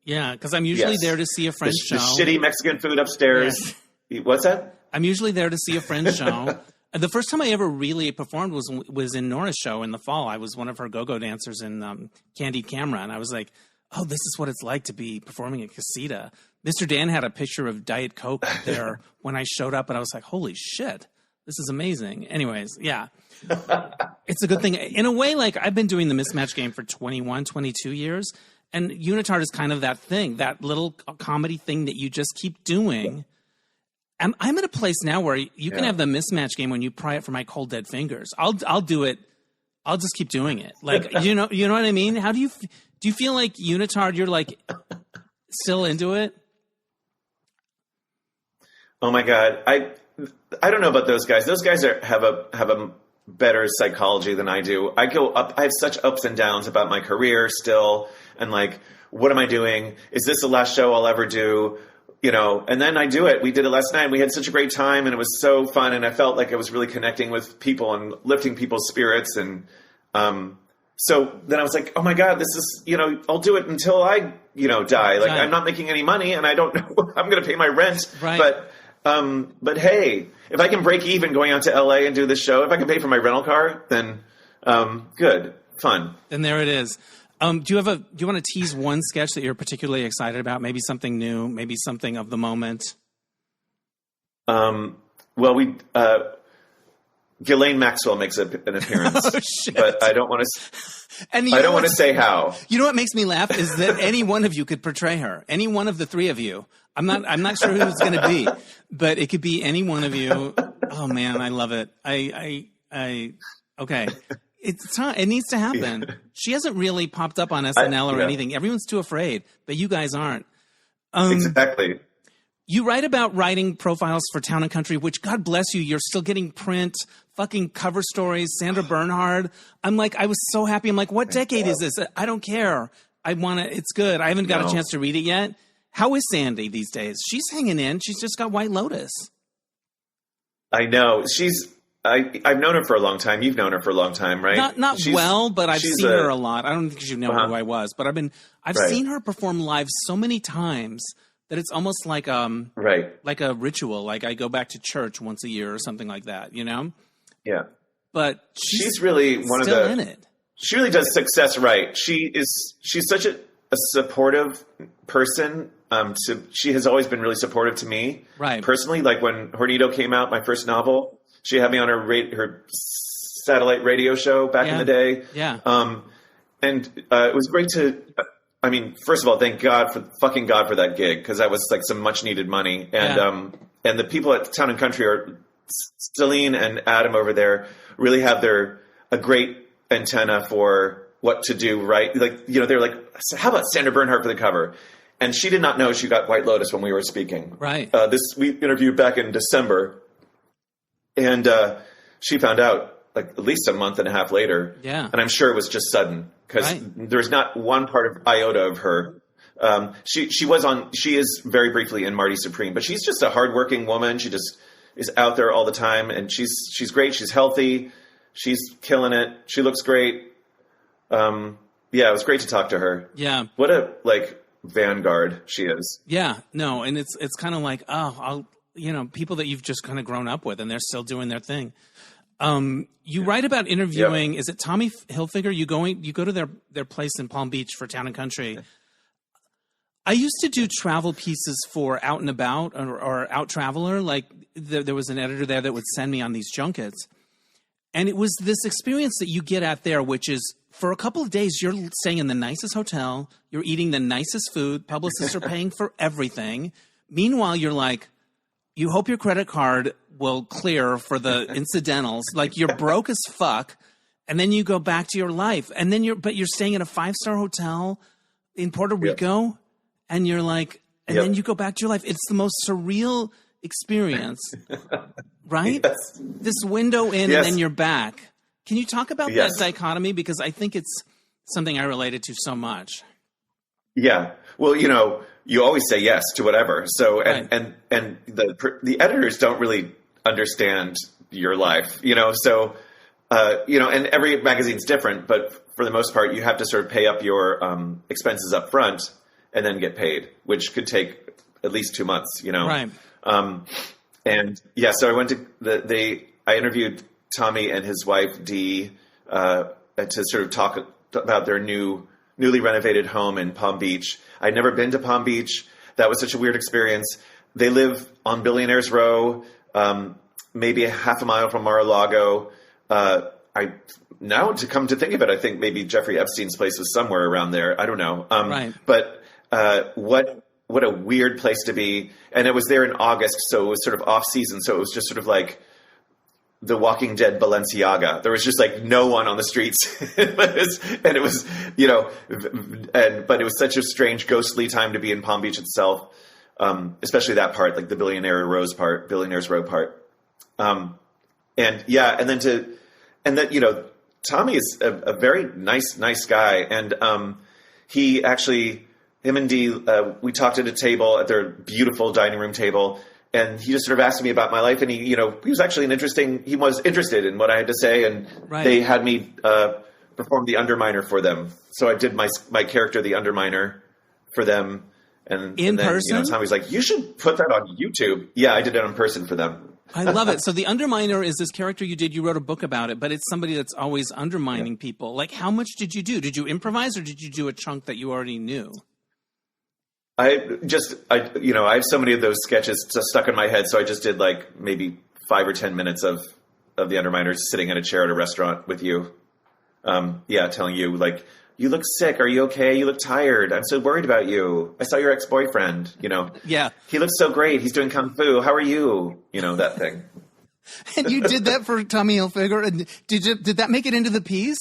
Yeah, because I'm usually there to see a French show. The shitty Mexican food upstairs. Yes. What's that? I'm usually there to see a French show. The first time I ever really performed was in Nora's show in the fall. I was one of her go-go dancers in Candied Camera, and I was like, oh, this is what it's like to be performing at Casita. Mr. Dan had a picture of Diet Coke there when I showed up, and I was like, holy shit, this is amazing. Anyways, yeah. It's a good thing. In a way, like, I've been doing the mismatch game for 21, 22 years, and Unitard is kind of that thing, that little comedy thing that you just keep doing. I'm at a place now where you can have the mismatch game when you pry it from my cold dead fingers. I'll do it. I'll just keep doing it. Like, you know what I mean? How do you feel like Unitard, you're like still into it? Oh my God. I don't know about those guys. Those guys have a better psychology than I do. I go up. I have such ups and downs about my career still. And like, what am I doing? Is this the last show I'll ever do? You know, and then I do it. We did it last night. We had such a great time, and it was so fun. And I felt like I was really connecting with people and lifting people's spirits. And so then I was like, oh my God, this is, I'll do it until I, die. Like, I'm not making any money, and I don't know I'm going to pay my rent. Right. But hey, if I can break even going out to LA and do this show, if I can pay for my rental car, then good, fun. Then there it is. Do you want to tease one sketch that you're particularly excited about? Maybe something new, maybe something of the moment. Well, Ghislaine Maxwell makes an appearance, but I don't want to. I don't want to say how. You know what makes me laugh is that any one of you could portray her. Any one of the three of you. I'm not sure who it's going to be, but it could be any one of you. Oh man, I love it. Okay. It's time. It needs to happen. Yeah. She hasn't really popped up on SNL or anything. Everyone's too afraid, but you guys aren't. Exactly. You write about writing profiles for Town and Country, which, God bless you, you're still getting print, fucking cover stories, Sandra Bernhard. I'm like, I was so happy. I'm like, what decade is this? I don't care. I want to, it's good. I haven't got a chance to read it yet. How is Sandy these days? She's hanging in. She's just got White Lotus. I know. I've known her for a long time. You've known her for a long time, right? Not well, but I've seen her a lot. I don't think you know who I was, but I've seen her perform live so many times that it's almost like like a ritual. Like I go back to church once a year or something like that, Yeah. But she's really one of the. In it. She really does success right. She's such a supportive person. She has always been really supportive to me, right? Personally, like when Hornito came out, my first novel. She had me on her satellite radio show back in the day. Yeah. And it was great to, first of all, thank God for that gig, because that was like some much needed money. And and the people at Town and Country Celine and Adam over there really have a great antenna for what to do, right? Like, they're like, how about Sandra Bernhard for the cover? And she did not know she got White Lotus when we were speaking. Right. We interviewed back in December. And she found out like at least a month and a half later. Yeah. And I'm sure it was just sudden, because there's not one part of iota of her. She is very briefly in Marty Supreme, but she's just a hardworking woman. She just is out there all the time, and she's great. She's healthy. She's killing it. She looks great. It was great to talk to her. Yeah. What a vanguard she is. Yeah. No. And it's kind of like, people that you've just kind of grown up with, and they're still doing their thing. You write about interviewing. Is it Tommy Hilfiger? You go to their place in Palm Beach for Town and Country. I used to do travel pieces for Out and About or Out Traveler. Like there was an editor there that would send me on these junkets, and it was this experience that you get out there, which is for a couple of days you're staying in the nicest hotel, you're eating the nicest food, publicists are paying for everything. Meanwhile, you're like, you hope your credit card will clear for the incidentals. Like you're broke as fuck. And then you go back to your life. And then you're staying in a 5-star hotel in Puerto Rico. And you're like, and then you go back to your life. It's the most surreal experience, right? Yes. This window in and then you're back. Can you talk about that dichotomy? Because I think it's something I related to so much. Yeah. Well, you always say yes to whatever. So, and the editors don't really understand your life, so, and every magazine's different, but for the most part, you have to sort of pay up your expenses up front and then get paid, which could take at least 2 months, Right. So I went to I interviewed Tommy and his wife, Dee, to sort of talk about their newly renovated home in Palm Beach. I'd never been to Palm Beach. That was such a weird experience. They live on Billionaires Row, maybe a half a mile from Mar-a-Lago. Now to come to think of it, I think maybe Jeffrey Epstein's place was somewhere around there. I don't know. Right. But what a weird place to be. And it was there in August, so it was sort of off season. So it was just sort of like the Walking Dead Balenciaga. There was just like no one on the streets. But it was such a strange, ghostly time to be in Palm Beach itself. Especially that part, like the Billionaires Row part. Tommy is a very nice guy. And, he actually, him and Dee, we talked at a table at their beautiful dining room table, and he just sort of asked me about my life. And he was actually he was interested in what I had to say. And they had me, perform the Underminer for them. So I did my character, the Underminer, for them. And then, person? Tommy's like, you should put that on YouTube. Yeah, I did it in person for them. I love it. So the Underminer is this character you did. You wrote a book about it, but it's somebody that's always undermining people. Like, how much did you do? Did you improvise, or did you do a chunk that you already knew? I have so many of those sketches stuck in my head, so I just did like maybe 5 or 10 minutes of the Underminer sitting in a chair at a restaurant with you. Telling you like, you look sick. Are you okay? You look tired. I'm so worried about you. I saw your ex-boyfriend, Yeah. He looks so great. He's doing Kung Fu. How are you? that thing. And you did that for Tommy Hilfiger. And did that make it into the piece?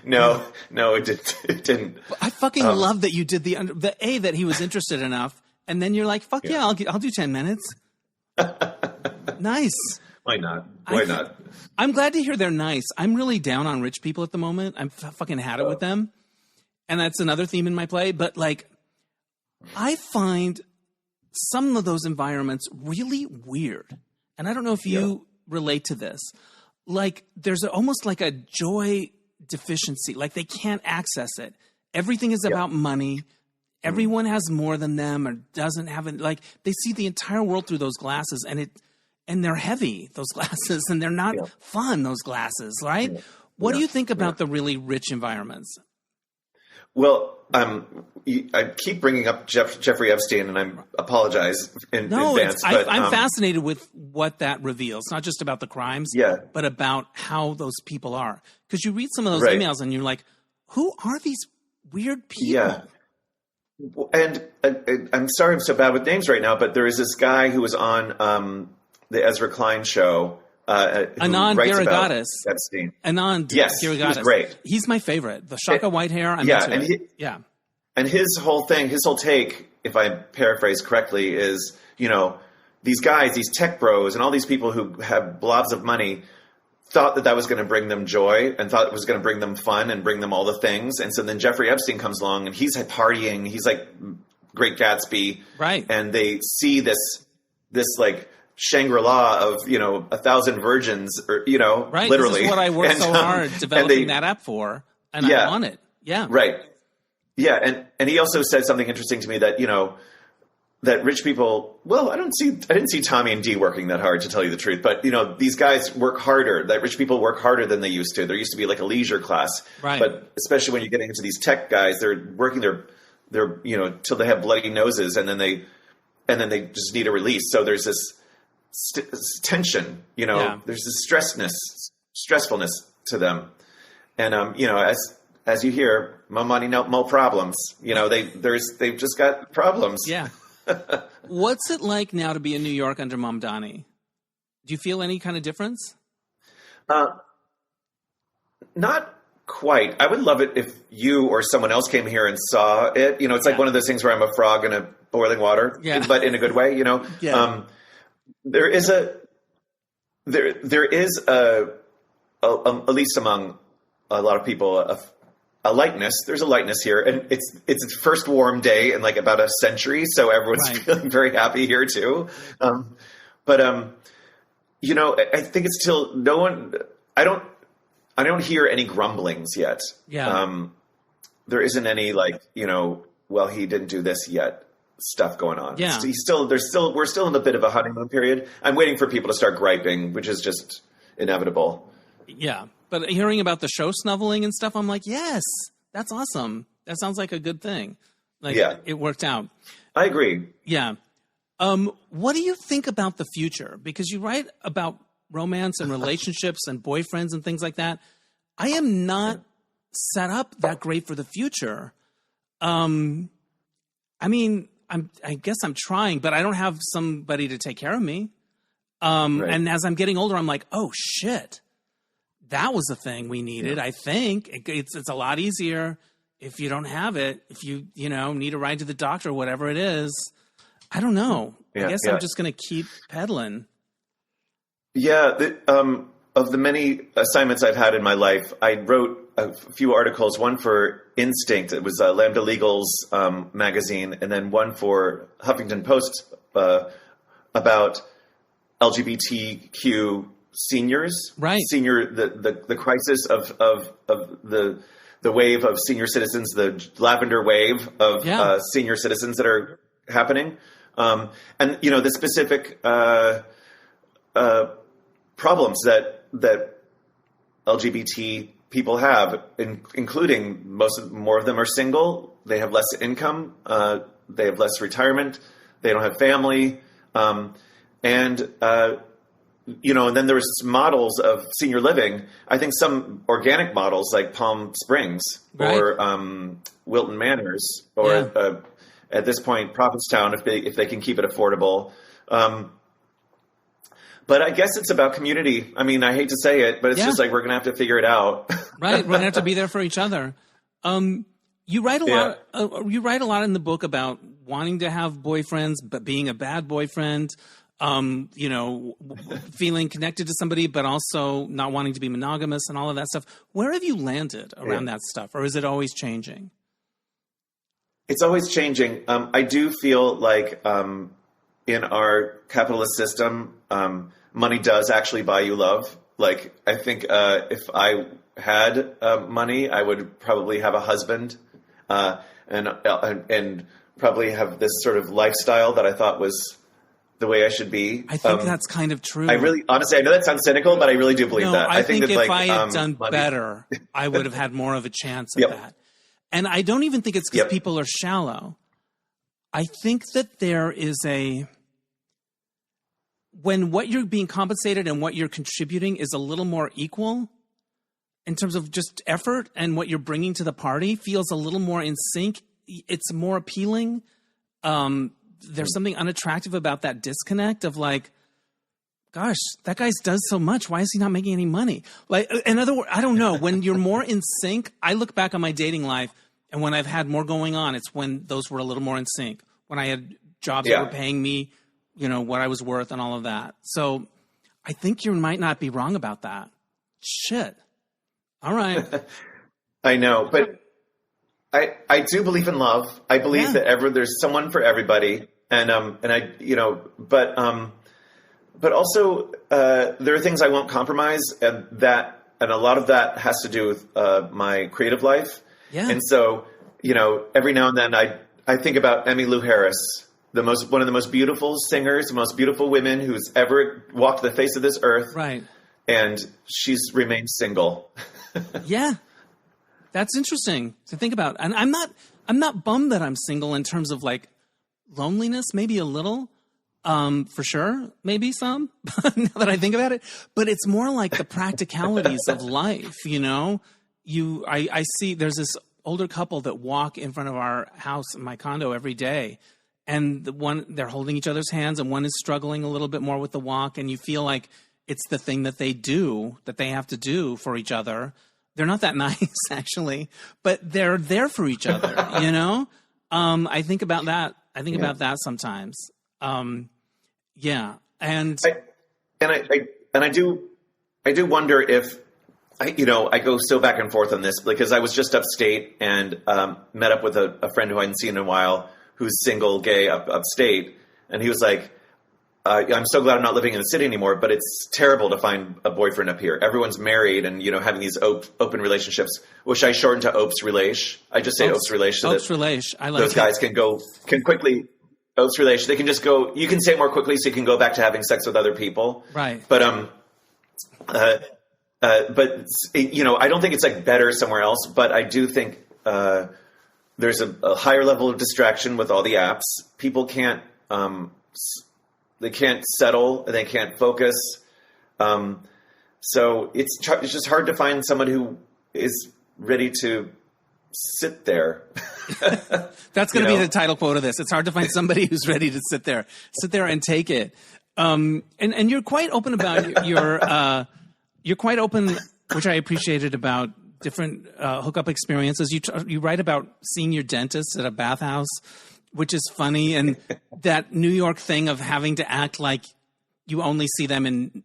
No, it didn't. I fucking love that you did that he was interested enough. And then you're like, fuck yeah, I'll do 10 minutes. Nice. Why not? Why not? I'm glad to hear they're nice. I'm really down on rich people at the moment. I'm fucking had it with them. And that's another theme in my play. But like, I find some of those environments really weird. And I don't know if you relate to this. Like, there's almost like a joy deficiency. Like, they can't access it. Everything is about money. Everyone has more than them or doesn't have it. Like, they see the entire world through those glasses, and they're heavy, those glasses, and they're not fun, those glasses, right? Yeah. What do you think about the really rich environments? Well, I keep bringing up Jeffrey Epstein, and I apologize in advance. But I'm fascinated with what that reveals, not just about the crimes, but about how those people are. Because you read some of those emails, and you're like, who are these weird people? Yeah. And I'm sorry I'm so bad with names right now, but there is this guy who was on the Ezra Klein show. Anand Giridharadas. Anand Giridharadas. He was great. He's my favorite. The Shaka white hair. And his whole take, if I paraphrase correctly, is, these guys, these tech bros, and all these people who have blobs of money thought that was going to bring them joy and thought it was going to bring them fun and bring them all the things. And so then Jeffrey Epstein comes along and he's partying. He's like Great Gatsby. Right. And they see this like Shangri-La of, 1,000 virgins, or, right. Literally. This is what I worked so hard developing that app for. And I want it. Yeah. Right. Yeah. And he also said something interesting to me that, that rich people, well, I didn't see Tommy and Dee working that hard, to tell you the truth. But, these guys work harder. That rich people work harder than they used to. There used to be like a leisure class. Right. But especially when you're getting into these tech guys, they're working their till they have bloody noses, and then they just need a release. So there's this tension, there's this stressfulness to them. And, as you hear, more money, no problems. They've just got problems. Yeah. What's it like now to be in New York under Mamdani? Do you feel any kind of difference? Not quite. I would love it if you or someone else came here and saw it. You know, it's like one of those things where I'm a frog in a boiling water, but in a good way, you know. Yeah. There is at least among a lot of people, a lightness. There's a lightness here, and it's its first warm day in like about a century, so everyone's feeling very happy here too. You know, I think it's still no one. I don't hear any grumblings yet. Yeah. There isn't any like, you know, well, he didn't do this yet stuff going on. Yeah. We're still in a bit of a honeymoon period. I'm waiting for people to start griping, which is just inevitable. Yeah. But hearing about the show snuffling and stuff, I'm like, yes, that's awesome. That sounds like a good thing. Like, it worked out. I agree. Yeah. What do you think about the future? Because you write about romance and relationships and boyfriends and things like that. I am not set up that great for the future. I mean, I guess I'm trying, but I don't have somebody to take care of me. And as I'm getting older, I'm like, oh shit, that was the thing we needed. I think it's a lot easier if you don't have it, if you need a ride to the doctor or whatever it is. I don't know. I guess I'm just going to keep pedaling. Yeah. Of the many assignments I've had in my life, I wrote a few articles, one for Instinct. It was Lambda Legal's magazine, and then one for Huffington Post about LGBTQ seniors. Right. The crisis of the wave of senior citizens, the lavender wave of senior citizens that are happening. And, you know, the specific problems that LGBT people have, including more of them are single. They have less income. They have less retirement. They don't have family. And then there's models of senior living. I think some organic models like Palm Springs or Wilton Manors or at this point Prophetstown, if they can keep it affordable. But I guess it's about community. I mean, I hate to say it, but it's just like we're going to have to figure it out. Right. We're going to have to be there for each other. You write a lot. You write a lot in the book about wanting to have boyfriends, but being a bad boyfriend. Feeling connected to somebody, but also not wanting to be monogamous and all of that stuff. Where have you landed around that stuff, or is it always changing? It's always changing. I do feel like in our capitalist system, money does actually buy you love. Like, I think if I had money, I would probably have a husband and probably have this sort of lifestyle that I thought was the way I should be. I think that's kind of true. Honestly, I know that sounds cynical, but I really do believe that. I think that, if I had done better, I would have had more of a chance at that. And I don't even think it's because people are shallow. I think that there is when what you're being compensated and what you're contributing is a little more equal in terms of just effort, and what you're bringing to the party feels a little more in sync. It's more appealing. There's something unattractive about that disconnect of like, gosh, that guy does so much. Why is he not making any money? Like, in other words, I don't know. When you're more in sync, I look back on my dating life, and when I've had more going on, it's when those were a little more in sync. When I had jobs that were paying me, what I was worth and all of that. So I think you might not be wrong about that. Shit. All right. I know, but I do believe in love. I believe that there's someone for everybody. And but also there are things I won't compromise, and a lot of that has to do with my creative life. Yeah. And so, every now and then I think about Emmylou Harris, one of the most beautiful singers, the most beautiful women who's ever walked the face of this earth. Right. And she's remained single. Yeah. That's interesting to think about. And I'm not bummed that I'm single in terms of like loneliness, maybe a little, for sure, maybe some, now that I think about it. But it's more like the practicalities of life, I see there's this older couple that walk in front of our house, my condo, every day. and they're holding each other's hands, and one is struggling a little bit more with the walk, and you feel like it's the thing that they have to do for each other. They're not that nice, actually, but they're there for each other, you know? I think about that. I think about that sometimes. Yeah. And I do wonder if, I go so back and forth on this because I was just upstate and met up with a friend who I hadn't seen in a while who's single, gay, upstate. And he was like, I'm so glad I'm not living in the city anymore, but it's terrible to find a boyfriend up here. Everyone's married and, having these open relationships, which I shorten to Opes Relation. I just say Opes Relation. Opes Relation. I like those guys can quickly, Opes Relation. They can just go, you can say it more quickly so you can go back to having sex with other people. Right. But, I don't think it's like better somewhere else, but I do think, there's a higher level of distraction with all the apps. People can't, they can't settle, they can't focus. So it's just hard to find someone who is ready to sit there. That's going to be the title quote of this. It's hard to find somebody who's ready to sit there and take it. And you're quite open about you're quite open, which I appreciated, about different hookup experiences. You write about seeing your dentist at a bathhouse, which is funny, and that New York thing of having to act like you only see them in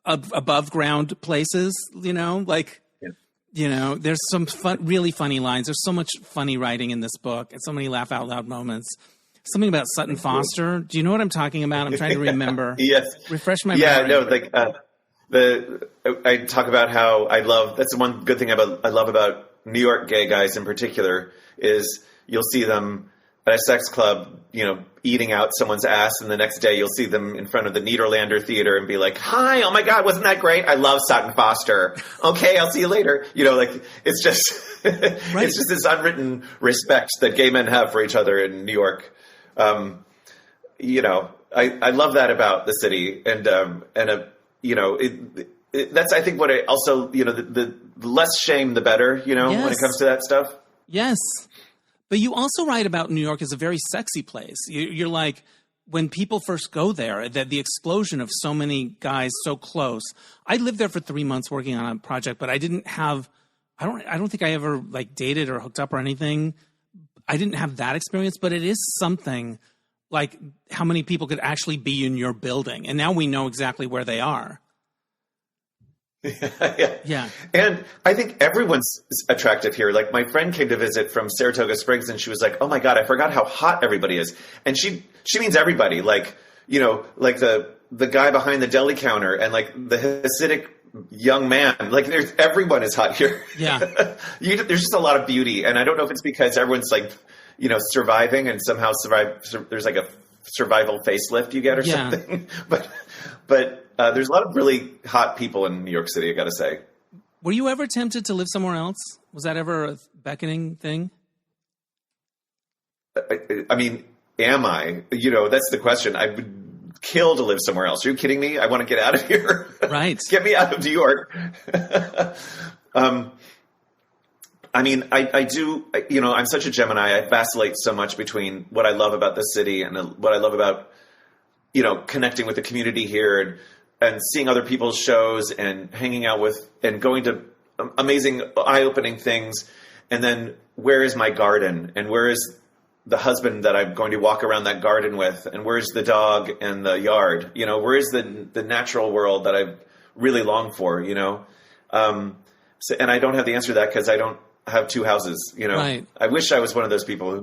above ground places. There's some really funny lines. There's so much funny writing in this book, and so many laugh out loud moments. Something about Sutton Foster. Do you know what I'm talking about? I'm trying to remember. Yes. Refresh my memory. I talk about how that's the one good thing I love about New York gay guys in particular is you'll see them at a sex club, eating out someone's ass, and the next day you'll see them in front of the Nederlander Theater and be like, "Hi, oh my God, wasn't that great? I love Sutton Foster. Okay, I'll see you later." It's just right. It's just this unwritten respect that gay men have for each other in New York. I love that about the city, and that's, I think, what I also, the less shame, the better, yes. when it comes to that stuff. Yes. But you also write about New York as a very sexy place. You're like, when people first go there, that the explosion of so many guys so close. I lived there for 3 months working on a project, but I don't think I ever dated or hooked up or anything. I didn't have that experience, but it is something like how many people could actually be in your building. And now we know exactly where they are. Yeah. And I think everyone's attractive here. Like, my friend came to visit from Saratoga Springs, and she was like, "Oh my God, I forgot how hot everybody is." And she means everybody, like the guy behind the deli counter and the Hasidic young man, everyone is hot here. Yeah. There's just a lot of beauty. And I don't know if it's because everyone's surviving and somehow there's a survival facelift you get or something. But there's a lot of really hot people in New York City, I got to say. Were you ever tempted to live somewhere else? Was that ever a beckoning thing? I mean, am I? That's the question. I would kill to live somewhere else. Are you kidding me? I want to get out of here. Right. Get me out of New York. I mean, I do, I'm such a Gemini. I vacillate so much between what I love about the city and what I love about, connecting with the community here and seeing other people's shows and hanging out with and going to amazing, eye-opening things. And then where is my garden? And where is the husband that I'm going to walk around that garden with? And where's the dog and the yard? Where is the natural world that I really long for, and I don't have the answer to that because I don't have two houses, Right. I wish I was one of those people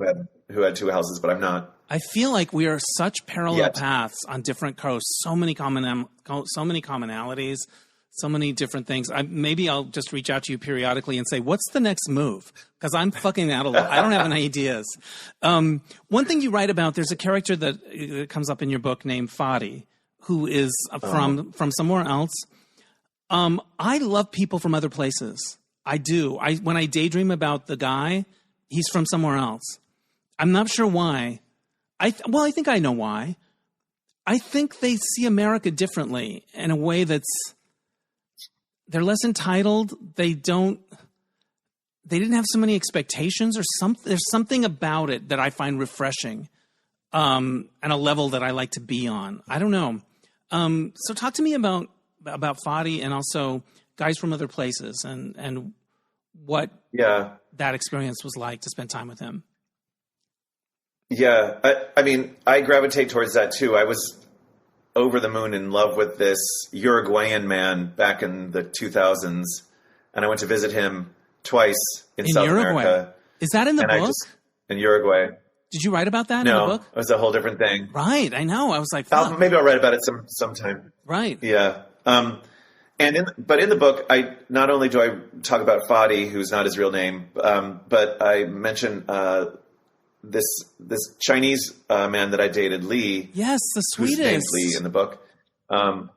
who had two houses, but I'm not. I feel like we are such parallel paths on different coasts. So many commonalities, so many different things. Maybe I'll just reach out to you periodically and say, "What's the next move?" Because I'm fucking out of luck. I don't have any ideas. One thing you write about, there's a character that comes up in your book named Fadi, who is from somewhere else. I love people from other places. I do. When I daydream about the guy, he's from somewhere else. I'm not sure why. I think I know why. I think they see America differently in a way they're less entitled. They don't they didn't have so many expectations, or there's something about it that I find refreshing, and a level that I like to be on. I don't know. So talk to me about Fadi and also Guys from Other Places and what that experience was like to spend time with him. Yeah. I mean, I gravitate towards that too. I was over the moon in love with this Uruguayan man back in the 2000s. And I went to visit him twice in South Uruguay. America. Is that in the book? In Uruguay. Did you write about that no, in the book? It was a whole different thing. Right. I know. I was like, maybe I'll write about it sometime. Right. Yeah. But in the book, not only do I talk about Fadi, who's not his real name, but I mention this Chinese man that I dated, Lee. Yes, the sweetest. Who's named Lee in the book. The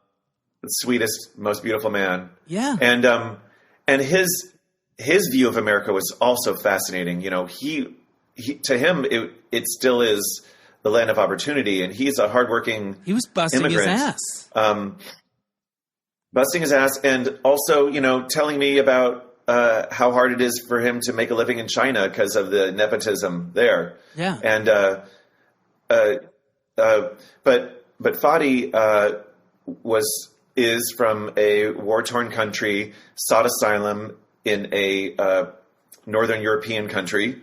sweetest, most beautiful man. Yeah. And his view of America was also fascinating. You know, he to him it still is the land of opportunity, and he's a hardworking. He was busting immigrant, his ass. Busting his ass, and also, you know, telling me about how hard it is for him to make a living in China because of the nepotism there. Yeah. And but Fadi is from a war-torn country, sought asylum in a Northern European country.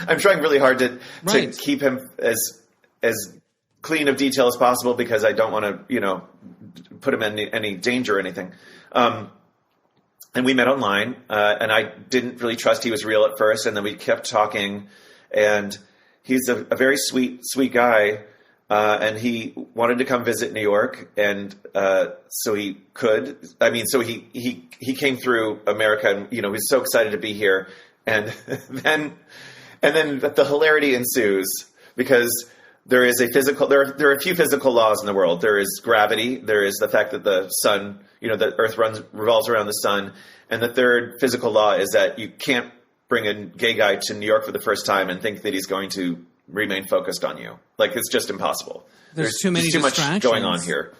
I'm trying really hard to keep him as clean of detail as possible because I don't want to, you know, put him in any danger or anything. And we met online, and I didn't really trust he was real at first. And then we kept talking, and he's a very sweet guy. And he wanted to come visit New York. And, so he could, so he came through America, and, you know, he's so excited to be here. And then the hilarity ensues because there is there are a few physical laws in the world. There is gravity. There is the fact that the sun, you know, the earth revolves around the sun. And the third physical law is that you can't bring a gay guy to New York for the first time and think that he's going to remain focused on you. Like, it's just impossible. There's too many distractions. Much going on here.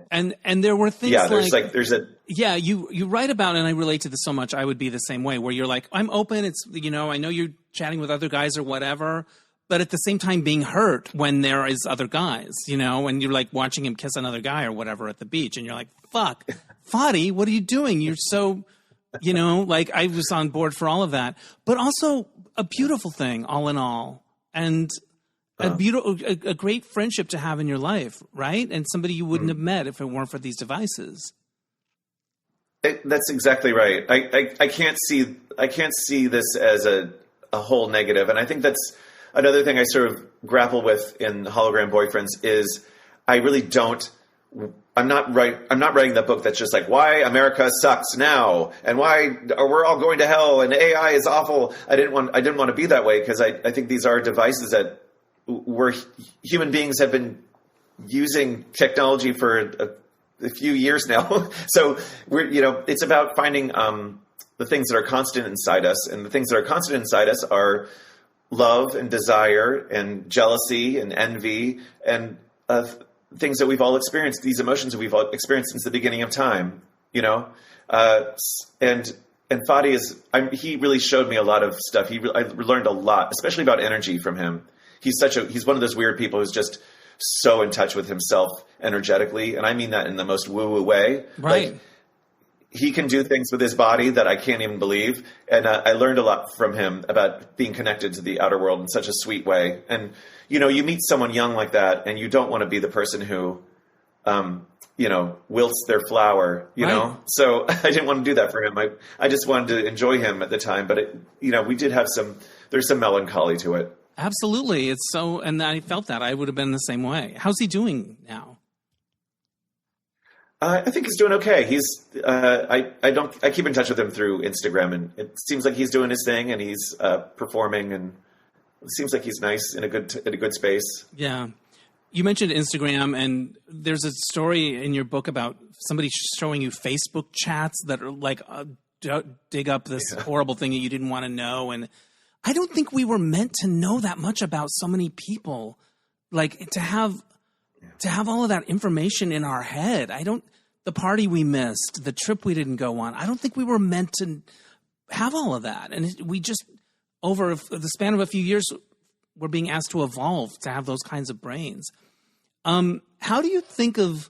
And there were things you write about, and I relate to this so much. I would be the same way, where you're like, I'm open. It's, you know, I know you're chatting with other guys or whatever, but at the same time being hurt when there is other guys, you know, and you're like watching him kiss another guy or whatever at the beach, and you're like, fuck, Fadi, what are you doing? You're so, you know, like, I was on board for all of that, but also a beautiful thing all in all. And a great friendship to have in your life, right? And somebody you wouldn't have met if it weren't for these devices. That's exactly right. I can't see this as a whole negative, and I think that's another thing I sort of grapple with in Hologram Boyfriends is I really don't. I'm not writing the book that's just like, why America sucks now and why we're all going to hell and AI is awful. I didn't want to be that way, because I think these are devices that human beings have been using technology for a few years now. So it's about finding the things that are constant inside us, and the things that are constant inside us are love and desire and jealousy and envy and things that we've all experienced, these emotions that we've all experienced since the beginning of time, you know? And Fadi he really showed me a lot of stuff. I learned a lot, especially about energy from him. He's one of those weird people who's just so in touch with himself energetically. And I mean that in the most woo-woo way. Right. Like, he can do things with his body that I can't even believe. And I learned a lot from him about being connected to the outer world in such a sweet way. And, you know, you meet someone young like that, and you don't want to be the person who, wilts their flower, you know? So I didn't want to do that for him. I just wanted to enjoy him at the time. But, we did have there's some melancholy to it. Absolutely. And I felt that. I would have been the same way. How's he doing now? I think he's doing okay. I keep in touch with him through Instagram, and it seems like he's doing his thing, and he's performing, and it seems like he's nice in a good space. Yeah. You mentioned Instagram, and there's a story in your book about somebody showing you Facebook chats that are like dig up this horrible thing that you didn't want to know. And I don't think we were meant to know that much about so many people, like to have all of that information in our head. The party we missed, the trip we didn't go on. I don't think we were meant to have all of that. And we just, over the span of a few years, we're being asked to evolve to have those kinds of brains. How do you think of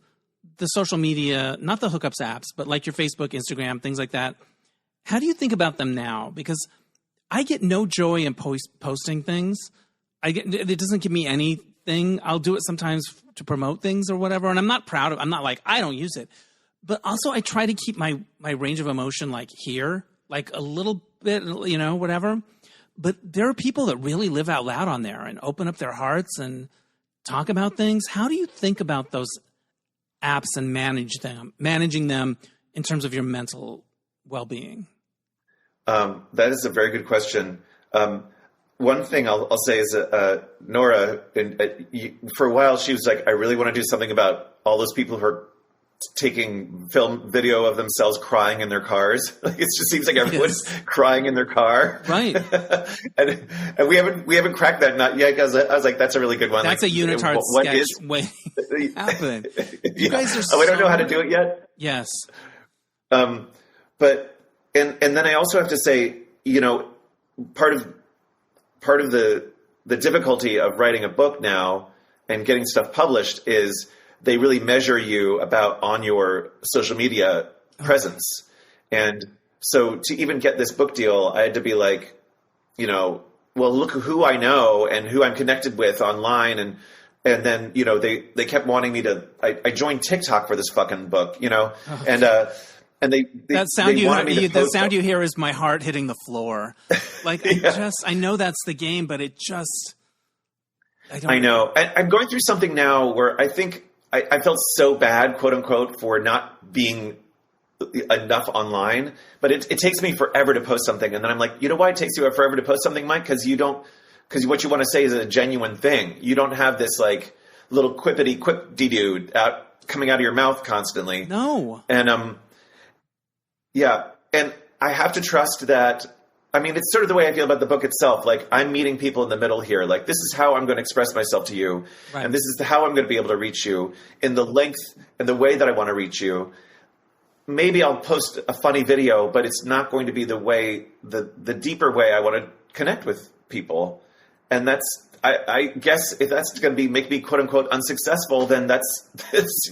the social media, not the hookups apps, but like your Facebook, Instagram, things like that? How do you think about them now? Because I get no joy in posting things. It doesn't give me anything. I'll do it sometimes to promote things or whatever. And I'm not proud of it. I'm not like, I don't use it. But also I try to keep my range of emotion like here, like a little bit, you know, whatever. But there are people that really live out loud on there and open up their hearts and talk about things. How do you think about those apps and managing them in terms of your mental well-being? That is a very good question. One thing I'll say is Nora, for a while, she was like, I really want to do something about all those people who are taking video of themselves crying in their cars. Like, it just seems like everyone's crying in their car. Right. and we haven't cracked that nut yet. Because I was like, that's a really good one. That's like, a Unitard what sketch is way happen. You guys are we don't know how to do it yet. Yes. But then I also have to say, you know, part of the difficulty of writing a book now and getting stuff published is they really measure you on your social media presence. And so to even get this book deal, I had to be like, you know, well, look who I know and who I'm connected with online. And then, you know, they kept wanting me to, I joined TikTok for this fucking book, you know, and they that sound you hear is my heart hitting the floor. Like, I know that's the game, but I know. I'm going through something now where I think I felt so bad, quote unquote, for not being enough online, but it takes me forever to post something. And then I'm like, you know why it takes you forever to post something, Mike? Because what you want to say is a genuine thing. You don't have this like little quippity dude coming out of your mouth constantly. No. And, yeah. And I have to trust that. I mean, it's sort of the way I feel about the book itself. Like, I'm meeting people in the middle here. Like, this is how I'm going to express myself to you. Right. And this is how I'm going to be able to reach you in the length and the way that I want to reach you. Maybe I'll post a funny video, but it's not going to be the deeper way I want to connect with people. And that's, I guess if that's going to make me quote unquote unsuccessful, then that's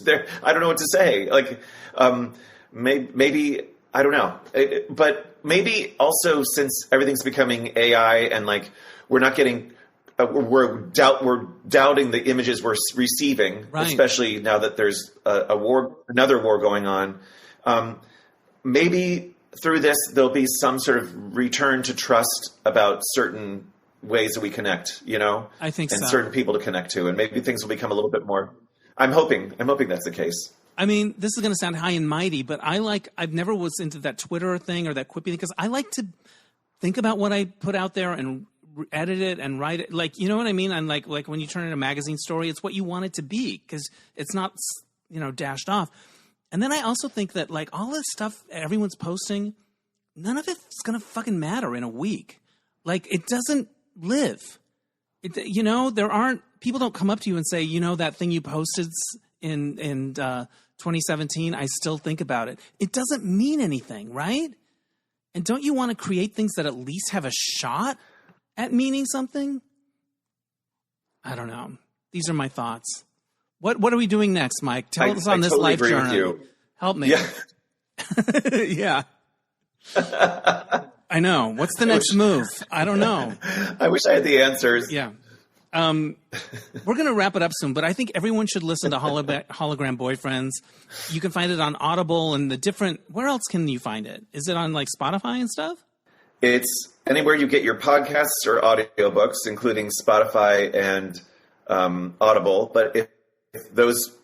there. I don't know what to say. Like, maybe I don't know, but maybe also since everything's becoming AI and like we're not getting, we're doubting the images we're receiving, right. Especially now that there's another war going on. Maybe through this there'll be some sort of return to trust about certain ways that we connect, you know. I think and so. Certain people to connect to, and maybe things will become a little bit more. I'm hoping that's the case. I mean, this is going to sound high and mighty, but I've never was into that Twitter thing or that Quippy thing because I like to think about what I put out there and edit it and write it. Like, you know what I mean? And like when you turn in a magazine story, it's what you want it to be because it's not, you know, dashed off. And then I also think that like all this stuff everyone's posting, none of it's going to fucking matter in a week. Like, it doesn't live. You know, people don't come up to you and say, you know, that thing you posted in 2017, I still think about it. It doesn't mean anything, right? And don't you want to create things that at least have a shot at meaning something? I don't know. These are my thoughts. What are we doing next, Mike? Tell us on this totally life journey. Help me. Yeah. Yeah. I know. What's the next move? I don't know. I wish I had the answers. Yeah. We're going to wrap it up soon, but I think everyone should listen to Hologram Boyfriends. You can find it on Audible and where else can you find it? Is it on like Spotify and stuff? It's anywhere you get your podcasts or audiobooks, including Spotify and Audible. But if those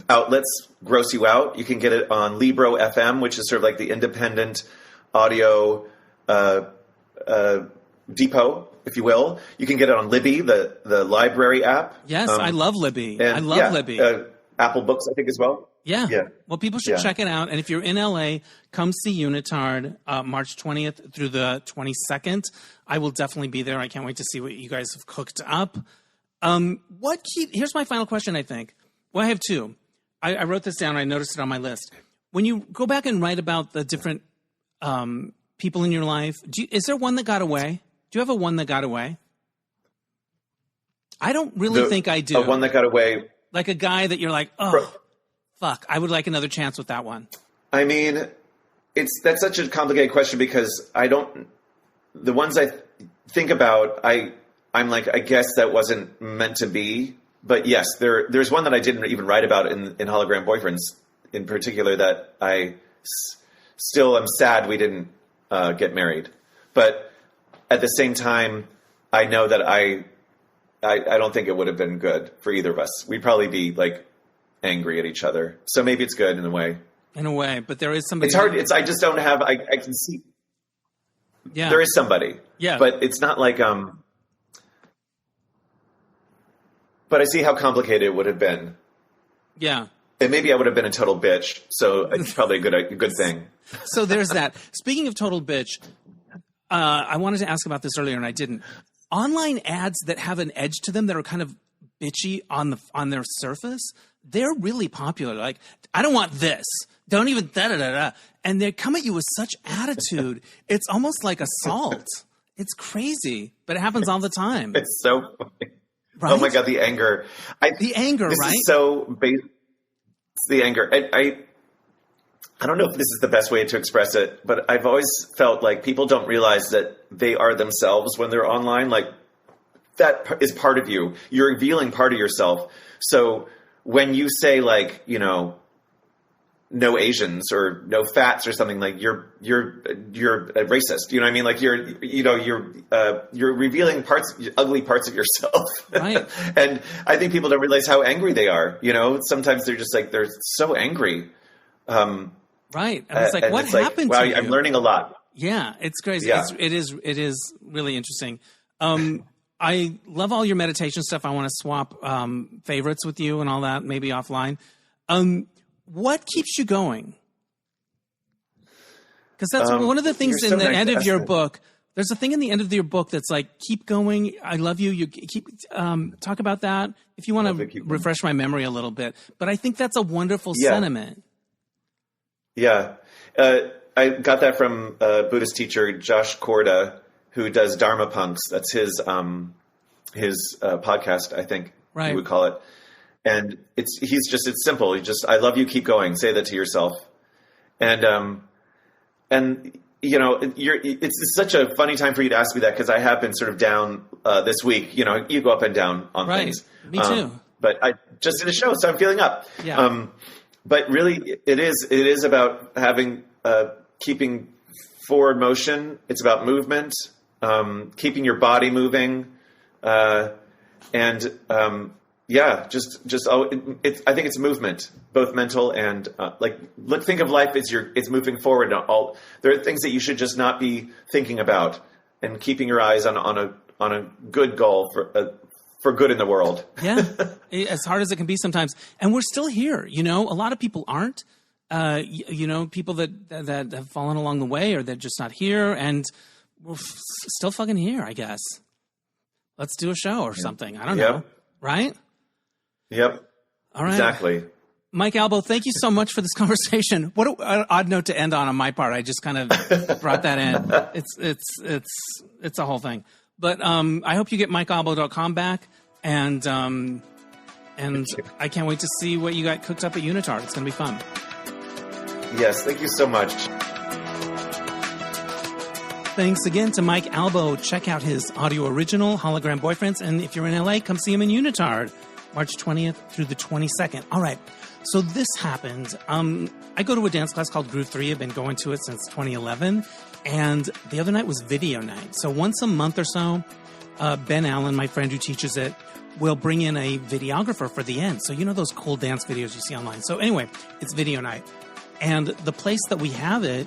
outlets gross you out, you can get it on Libro FM, which is sort of like the independent audio depot, if you will. You can get it on Libby, the library app. Yes, I love Libby. I love Libby. Apple Books, I think, as well. Yeah. Well, people should check it out. And if you're in LA, come see Unitard March 20th through the 22nd. I will definitely be there. I can't wait to see what you guys have cooked up. Here's my final question, I think. Well, I have two. I wrote this down. I noticed it on my list. when you go back and write about the different people in your life, is there one that got away? Do you have a one that got away? I don't really think I do. A one that got away. Like a guy that you're like, oh, fuck, I would like another chance with that one. I mean, that's such a complicated question because the ones I think about, I'm like, I guess that wasn't meant to be. But yes, there's one that I didn't even write about in Hologram Boyfriends in particular that I still am sad we didn't get married. But at the same time, I know that I don't think it would have been good for either of us. We'd probably be like angry at each other. So maybe it's good in a way. In a way, but there is somebody. It's hard. I just don't have. I can see. Yeah, there is somebody. Yeah, but it's not like But I see how complicated it would have been. Yeah. And maybe I would have been a total bitch. So it's probably a good thing. So there's that. Speaking of total bitch, I wanted to ask about this earlier and I didn't. Online ads that have an edge to them that are kind of bitchy on their surface, they're really popular. Like, I don't want this. Don't even da-da-da-da. And they come at you with such attitude. It's almost like assault. It's crazy, but it happens all the time. It's so funny. Right? Oh my God, the anger. The anger, this right? Is so basic. It's the anger. I don't know if this is the best way to express it, but I've always felt like people don't realize that they are themselves when they're online. Like, that is part of you. You're revealing part of yourself. So when you say, like, you know, no Asians or no fats or something, like you're a racist. You know what I mean? Like you're revealing ugly parts of yourself. Right. And I think people don't realize how angry they are. You know, sometimes they're just like, they're so angry. Right. And it's like, what happened to you? I'm learning a lot. Yeah. It's crazy. Yeah. It is really interesting. I love all your meditation stuff. I want to swap favorites with you and all that, maybe offline. What keeps you going? Because that's one of the things in the end of your book. There's a thing in the end of your book that's like, keep going. I love you. You keep talk about that if you want to refresh my memory a little bit. But I think that's a wonderful sentiment. Yeah. I got that from a Buddhist teacher, Josh Korda, who does Dharma Punks. That's his podcast, I think you would call it. And it's simple. I love you, keep going. Say that to yourself. And you know, it's such a funny time for you to ask me that because I have been sort of down this week. You know, you go up and down on things. Me too. But I just did a show, so I'm feeling up. Yeah. But really, it is about having keeping forward motion. It's about movement, keeping your body moving, and yeah, I think it's movement, both mental and think of life as it's moving forward. There are things that you should just not be thinking about, and keeping your eyes on a good goal for good in the world. Yeah, as hard as it can be sometimes, and we're still here. You know, a lot of people aren't. You know, people that have fallen along the way, or they're just not here, and we're still fucking here. I guess. Let's do a show or something. I don't know. Right. Yep. All right. Exactly. Mike Albo, thank you so much for this conversation. What an odd note to end on my part. I just kind of brought that in. It's a whole thing. But I hope you get MikeAlbo.com back, and I can't wait to see what you got cooked up at Unitard. It's going to be fun. Yes, thank you so much. Thanks again to Mike Albo. Check out his audio original, Hologram Boyfriends, and if you're in LA, come see him in Unitard. March 20th through the 22nd. All right. So this happened. I go to a dance class called Groove 3. I've been going to it since 2011. And the other night was video night. So once a month or so, Ben Allen, my friend who teaches it, will bring in a videographer for the end. So you know those cool dance videos you see online. So anyway, it's video night. And the place that we have it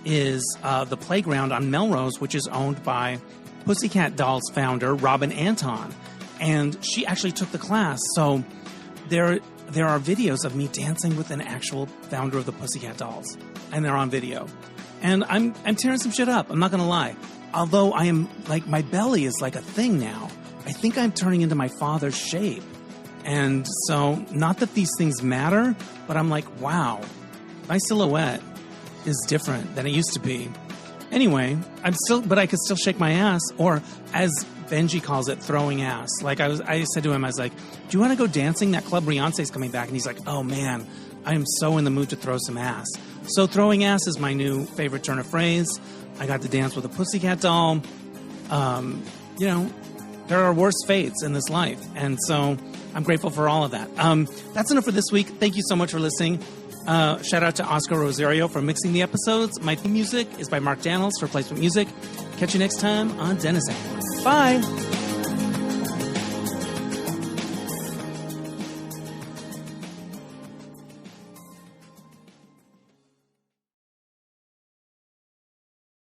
is the Playground on Melrose, which is owned by Pussycat Dolls founder Robin Anton. And she actually took the class. So there are videos of me dancing with an actual founder of the Pussycat Dolls. And they're on video. And I'm tearing some shit up. I'm not going to lie. Although I am, like, my belly is like a thing now. I think I'm turning into my father's shape. And so, not that these things matter, but I'm like, wow, my silhouette is different than it used to be. Anyway, but I could still shake my ass, or as Benji calls it, throwing ass. Like I said to him, I was like, do you want to go dancing? That Club Beyonce's coming back. And he's like, oh man, I am so in the mood to throw some ass. So throwing ass is my new favorite turn of phrase. I got to dance with a pussycat doll. You know, there are worse fates in this life. And so I'm grateful for all of that. That's enough for this week. Thank you so much for listening. Shout out to Oscar Rosario for mixing the episodes. My theme music is by Mark Daniels for placement music. Catch you next time on Denizen. Bye.